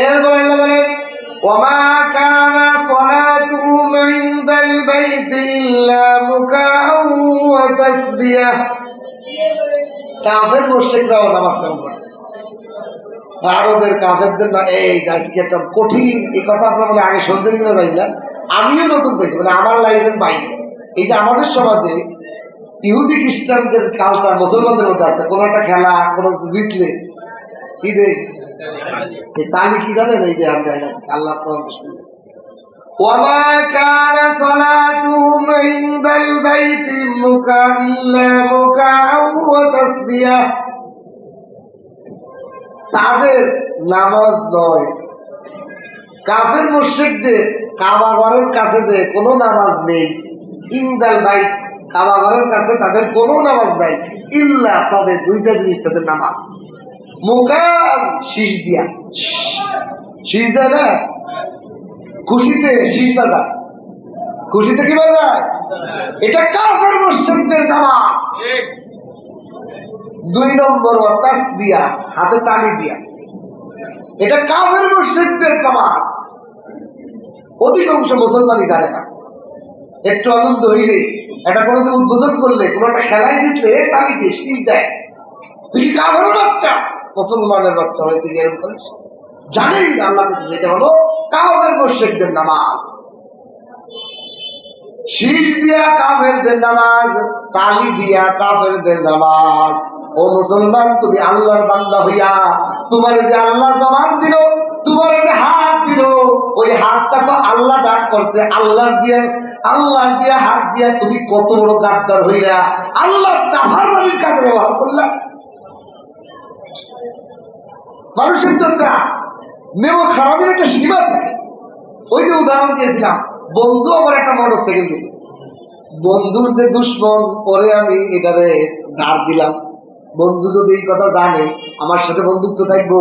Speaker 1: এরপরে আল্লাহ বলেন ওয়ামা কানা সালাতুহুম ইনদাল বাইতি ইল্লা মুকাআউ ওয়া তাসদিয়া। কাফের মুশরিকরাও নামাজ কালাম করে, আরবের কাফেরদের না। এই আজকে একটা কঠিন এই কথা আপনারা বলে আগে শুনছেন কিনা জানি না, আমিও নতুন পেয়েছি, মানে আমার লাইফের বাইরে। এই যে আমাদের সমাজে ইহুদি খ্রিস্টানদের কালচার মুসলমানদের মধ্যে আছে, কোনো একটা খেলা কোনো কিছু জিতলে কি দেয়, তালি কি জানেন? এই যে আল্লাহ শুনবে ওয়ামা কানা সালাতুহুম ইনদাল বাইতি ইল্লা মুকাআউ ওয়া তাসদিয়া। তাদের নামাজ নয়, কাফের মুশরিকদের কাবা ঘরের কাছে যে কোনো নামাজ নেই, ইনদাল বাইত কাবা ঘরের কাছে তাদের কোনো নামাজ নাই, ইল্লা তবে দুইটা জিনিস তাদের নামাজ, মুকান শীষ দিয়া, শীষ দেয় না, খুশিতে শীষ বাজায়, খুশিতে কি বাজায়, এটা কাফের মুশরিকদের নামাজ। 2 নম্বর তাসদিয়া হাতে তালি দিয়া, এটা কাফের মুশরিকদের নামাজ। অধিকাংশ মুসলমানই জানে না। একটু আনন্দ হইলে, এটা কোনোদিন উদ্বোধন করলে, কোনো একটা খেলায় জিতলে তালি দিয়ে শীষ দেয়। তুই কি কাফের বাচ্চা, মুসলমানের বাচ্চা হয়ে তুই এরকম করিস? জানেই না আল্লাহ বলছে এটা হলো কাফের মুশরিকদের নামাজ। শীষ দিয়া কাফেরদের নামাজ, তালি দিয়া কাফেরদের নামাজ। ও মুসলমান, তুমি আল্লাহর বান্দা হইয়া তোমার যে আল্লাহ জবান দিল, তোমার যে হাত দিল, ওই হাতটা তো আল্লাহ দান করছে, আল্লাহ দিয়ে হাত দিয়া তুমি কত বড় গাদ্দার হইলা, আল্লাহ নাফরমানির কাজে ব্যবহার করলা। মানুষের তো একটা নেব খারাপের একটা সীমা থাকে। ওই যে উদাহরণ দিয়েছিলাম, বন্ধু আমার একটা মোটরসাইকেল দিয়েছে, বন্ধুর যে দুশ্মন পরে আমি এটারে ধার দিলাম। বন্ধু যদি এই কথা জানে আমার সাথে বন্ধুত্ব থাকবো?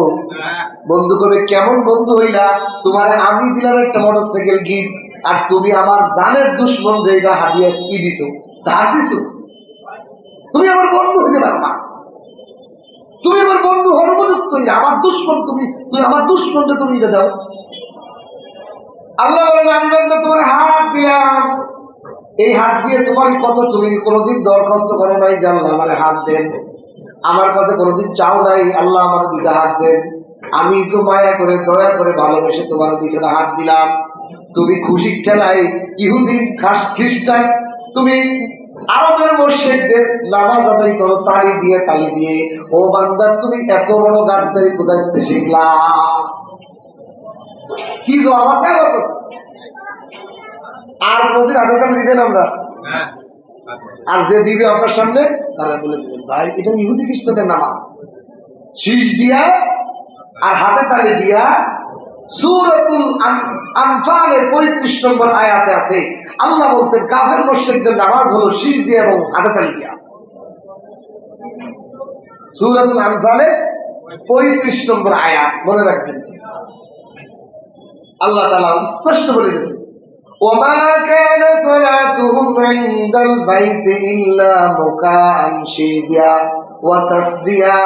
Speaker 1: বন্ধু করবে কেমন বন্ধু হইলা, তোমার আমি দিলাম একটা মোটরসাইকেল গিফট, আর তুমি আমার দানের দুশ্মন যে এটা হাতিয়ে কি দিছো, ধার দিছো। তুমি আমার বন্ধু হইতে পারো না, তুমি আমার বন্ধু হওয়ার উপযুক্ত না, আমার দুশ্মন তুমি আমার দুশ্মনকে তুমি এটা দাও। আল্লাহ বলেন আমি বান্দা তোমার হাত দিলাম, এই হাত দিয়ে তোমার কত, তুমি কোনোদিন দরখাস্ত করো নাই যে আল্লাহ আমার হাত দেন, আমার কাছে কোনোদিন চাও নাই আল্লাহ আমার 2টা হাত দেন। আমি তো মায়া করে দয়া করে ভালোবেসে তোমার 2টা হাত দিলাম। তুমি খুশি ঠেলায় ইহুদি খ্রিস্টান, তুমি আরবের মুশরিকদের নামাজ আদায় করো তালি দিয়ে। ও বান্দা, তুমি এত বড় গাদ্দারি কোথায় শিখলা? কি জবাব আছে আমার কাছে? আর কোনদিন আদর তালি দিবেন আমরা? আর যে দিবে আপনার সামনে তারা বলে দিবেন ভাই এটা ইহুদি খ্রিস্টানের নামাজ, শীষ দিয়া আর হাতে তালি দিয়া সূরাতুল আনফালের 35 নম্বর আয়াতে আছে, আল্লাহ বলছেন কাফের মুশরিকদের নামাজ হলো শীষ দিয়া এবং হাতে তালি দিয়া। সূরাতুল আনফালের 35 নম্বর আয়াত মনে রাখবেন। আল্লাহ তাআলা স্পষ্ট বলে দিয়েছেন, ওমা কানা সালাতুহুম ইনদাল বাইতি ইল্লা মুকাআন শিদিয়া ওয়া তাসদিয়া,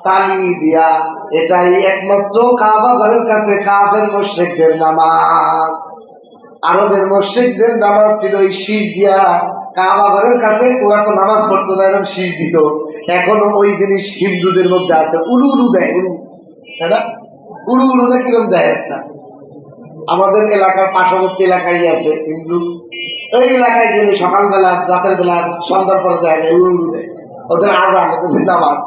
Speaker 1: তালি দিয়া। এটাই একমাত্র কাবা ঘরের কাছে কাফের মুশরিকদের নামাজ। আরবের মুশরিকদের নামাজ ছিল এই শীষ দিয়া। কাবা ঘরের কাছে ওরা তো নামাজ পড়তো না, এরকম শীষ দিত। এখনো ওই জিনিস হিন্দুদের মধ্যে আছে, উলু উলু দেয়, উলু, তাই না? উলু উলু না কিরম দেয় একটা। আমাদের এলাকার পার্শ্ববর্তী এলাকায় আছে হিন্দু, ওই এলাকায় গেলে সকালবেলা, রাতের বেলা, সন্ধ্যার পরে দেখা যায় উলু উলু দেয়। ওদের আজান, ওদের নামাজ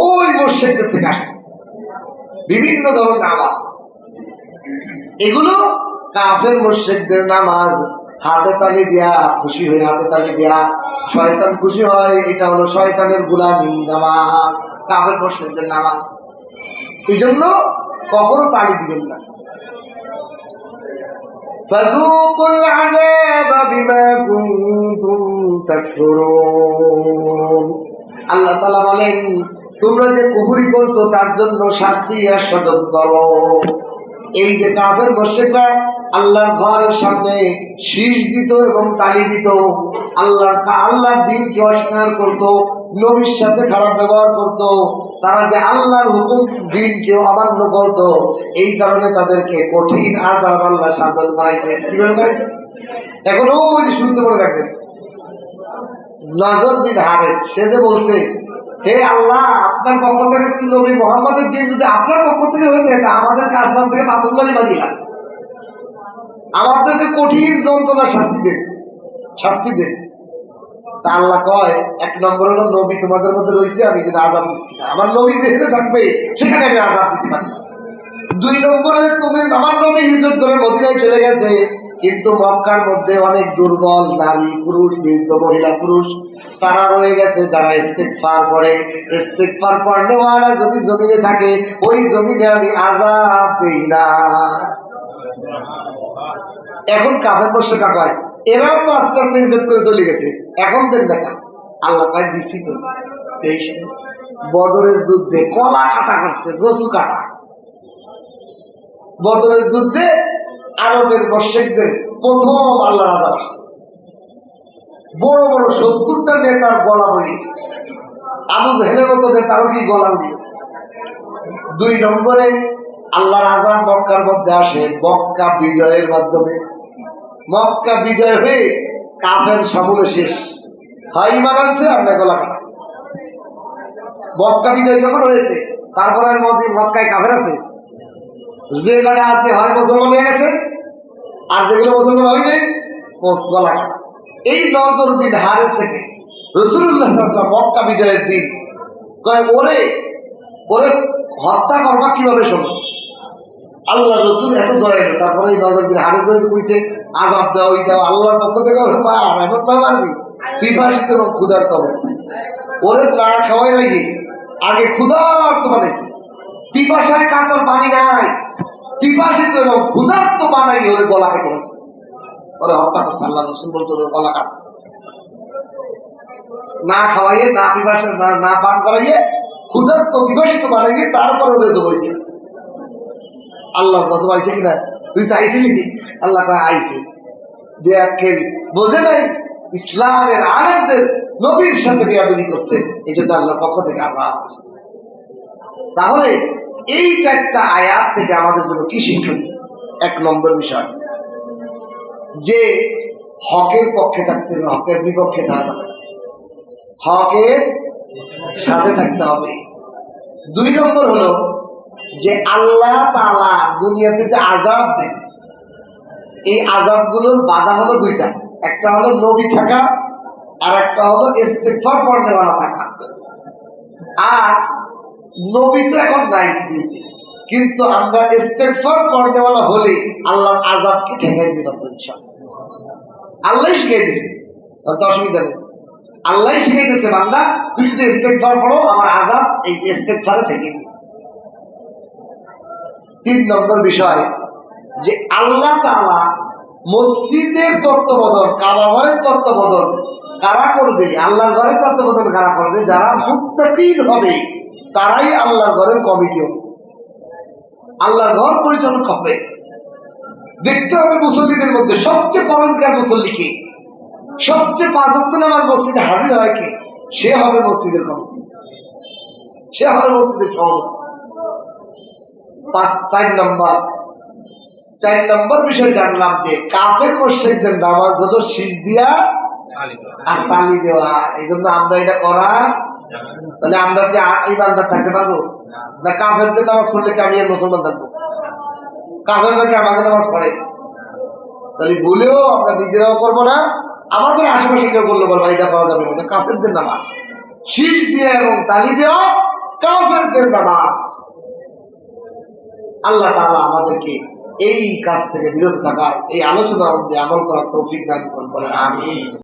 Speaker 1: ওই মুশরিকদের থেকে আসছে, বিভিন্ন ধরনের আওয়াজ। এগুলো কাফের মুশরিকদের নামাজ। হাতে তালি দিয়া, খুশি হয়ে হাতে তালি দিয়া, শয়তান খুশি হয়, এটা হলো শয়তানের গোলামি নামাজ, কাফের মুশরিকদের নামাজ। এই জন্য কখনো তালি দিবেন না। ফাযুকুল আযাবা বিমা কুনতুম তাকফুরুন। আল্লাহ তাআলা বলেন, তোমরা যে কুফরি করছো তার জন্য শাস্তি আস্বাদন করো। এই যে কাফের মুশরিকরা আল্লাহর ঘরের সামনে শীষ দিত এবং তালি দিত, আল্লাহর দিনকে অস্বীকার করত, নবীর সাথে খারাপ ব্যবহার করত, তারা যে আল্লাহর হুকুম দিনকে অমান্য করত, এই কারণে তাদেরকে কঠিন আযাব আল্লাহ সাধন করাইছে। কিভাবে করাইছে? এখন ওই যে শুনতে মনে রাখবেন, নজর বিন হারেস, সে যে বলছে, হে আল্লাহ, আপনার পক্ষ থেকে যদি নবী মুহাম্মদের দিন যদি আপনার পক্ষ থেকে হয়ে থাকে, আমাদেরকে আসমান থেকে পাথরবাড়ি বাজিলা, আমাদেরকে কঠিন যন্ত্রণার শাস্তি দেন। তা আল্লাহ কয়, এক নম্বর হলো নবী তোমাদের মধ্যে রয়েছে, আমি যেন আযাব দিচ্ছি না, আমার নবী যেখানে থাকবে সেখানে আমি আযাব দিতে পারি। দুই নম্বরে তুমি, আমার নবী হিজরত করে মদিনায় চলে গেছে, কিন্তু মক্কার মধ্যে অনেক দুর্বল নারী পুরুষ, বৃদ্ধ মহিলা পুরুষ তারা রয়ে গেছে, যারা ইস্তিগফার করে। ইস্তিগফার পড়নেওয়ালা যদি জমিনে থাকে, ওই জমিনে আমি আযাব দেই না। এখন কাফের মুশরিকরা কয়, এরাও তো আস্তে আস্তে হিজরত করে চলে গেছে, এখন দেন দেখা। আল্লাহ কয়, দিছি তো। বদরের যুদ্ধে কলা কাটা করছে, গছু কাটা। বদরের যুদ্ধে আরবের মুশরিকদের প্রথম আল্লাহর আযাব আসছে। বড় বড় 70টা নেতার গলা পড়িয়েছে, আবু জেহেলের মতো নেতারও কি গলা উড়িয়েছে। দুই নম্বরে আল্লাহর আযাব মক্কার মধ্যে আসে মক্কা বিজয়ের মাধ্যমে। মক্কা বিজয় হয়ে কাফের সমূলে শেষ হয়, ঈমান আনছে আর না গলা কাটা। মক্কা বিজয় যখন হয়েছে, তারপরে আর মক্কায় কাফের আছে, যে কটা আছে হয় মুসলমান হয়ে গেছে, আর যেগুলো মুসলমান হয় নাই গলা কাটা। এই নজর বিন হারেস থেকে রাসূলুল্লাহ সাল্লাল্লাহু আলাইহি ওয়াসাল্লাম মক্কা বিজয়ের দিন কয়, ওরে ওরে হত্যা করবা কিভাবে? শোনো, আল্লাহ রসুল এত দয়ালু, তারপরে এই নজর বিন হারেস কইছে আযাব দাও, ওই দাও, আল্লাহর পক্ষ থেকে এমন মারবি পিপাসিত এবং ক্ষুধার্ত অবস্থায়। ওরে না খাওয়াই লাগে, আগে ক্ষুধার্ত বানাইছে, পিপাসায় কাতর পানি নাই, পিপাসিত এবং ক্ষুধার্ত বানাই ওরে গলা কেটে গেছে, ওরে হত্যা করছে। আল্লাহ রসুল বলছে গলা কাট, না খাওয়াইয়ে, না পিপাসা, না পান করাইয়ে, ক্ষুধার্ত পিপাসিত বানাইয়ে, তারপরে ওরে জবাই দিয়েছে। আল্লাহ গজব আইছে কিনা? তুই চাইছিলি কি? আল্লাহ আইছে। বোঝে নাই ইসলামের আলেমদের নবীর সাথে বেয়াদবি করছে, এই জন্য আল্লাহর পক্ষ থেকে আযাব। তাহলে এইটা একটা আয়াত থেকে আমাদের জন্য কি শিক্ষা? এক নম্বর বিষয়, যে হকের পক্ষে থাকতে হবে, হকের বিপক্ষে থাকতে হবে, হকের সাথে থাকতে হবে। দুই নম্বর হলো যে আল্লাহ তাআলা দুনিয়াতে যে আযাব দেন, এই আযাবগুলোর বাধা হলো দুইটা, একটা হলো নবী থাকা, আর একটা হলো ইস্তিগফার পড়নেওয়ালা থাকা। আর নবী তো এখন নাই পৃথিবীতে, কিন্তু আমরা ইস্তিগফার পড়নেওয়ালা হলে আল্লাহর আযাবকে ঠেকাই দিতে পারবো ইনশাআল্লাহ। আল্লাহ শিখিয়ে দিয়েছে, অসুবিধা নেই। আল্লাহ শিখাইতেছে বান্দা তুই যদি ইস্তেগফার পড়ো আমার আযাব এই ইস্তেগফারে থেকে। 3 নম্বর বিষয় যে আল্লাহ তাআলা মসজিদের তত্ত্বাবধান, কাবা ঘরের তত্ত্বাবধান কারা করবে? আল্লাহর ঘরের তত্ত্বাবধান কারা করবে? যারা মুত্তাকিন হবে তারাই আল্লাহর ঘরের কমিটি হবে, আল্লাহর ঘর পরিচালনা হবে। দেখতে হবে মুসল্লিদের মধ্যে সবচেয়ে পরহেজগার মুসল্লি কে, সবচেয়ে 5 ওয়াক্ত নামাজ মসজিদে হাজির হয় কে, সে হবে মসজিদের কমিটি, সে হবে মসজিদের সভাপতি। 4 নম্বর বিষয় জানলাম যে কাফের মুশরিকদের নামাজ হলো শীষ দিয়া আর তালি দেওয়া। এই জন্য আমরা এটা করা, তাহলে আমরা কি ইমানদার থাকতে পারবো না? কাফেরদের নামাজ পড়লে কি আমি আর মুসলমান থাকবো? কাফেররা কি আমাদের নামাজ পড়ে? তাহলে ভুলেও আমরা নিজেরাও করবো না, আমাদের আশেপাশে কেউ বললে বলবো এটা করা যাবে না। কাফেরদের নামাজ শীষ দিয়ে এবং তালি দেওয়া কাফেরদের নামাজ। আল্লাহ তাআলা আমাদেরকে এই কাজ থেকে বিরত থাকার, এই আলোচনা অনুযায়ী আমল করার তৌফিক দান করুন, বলেন আমিন।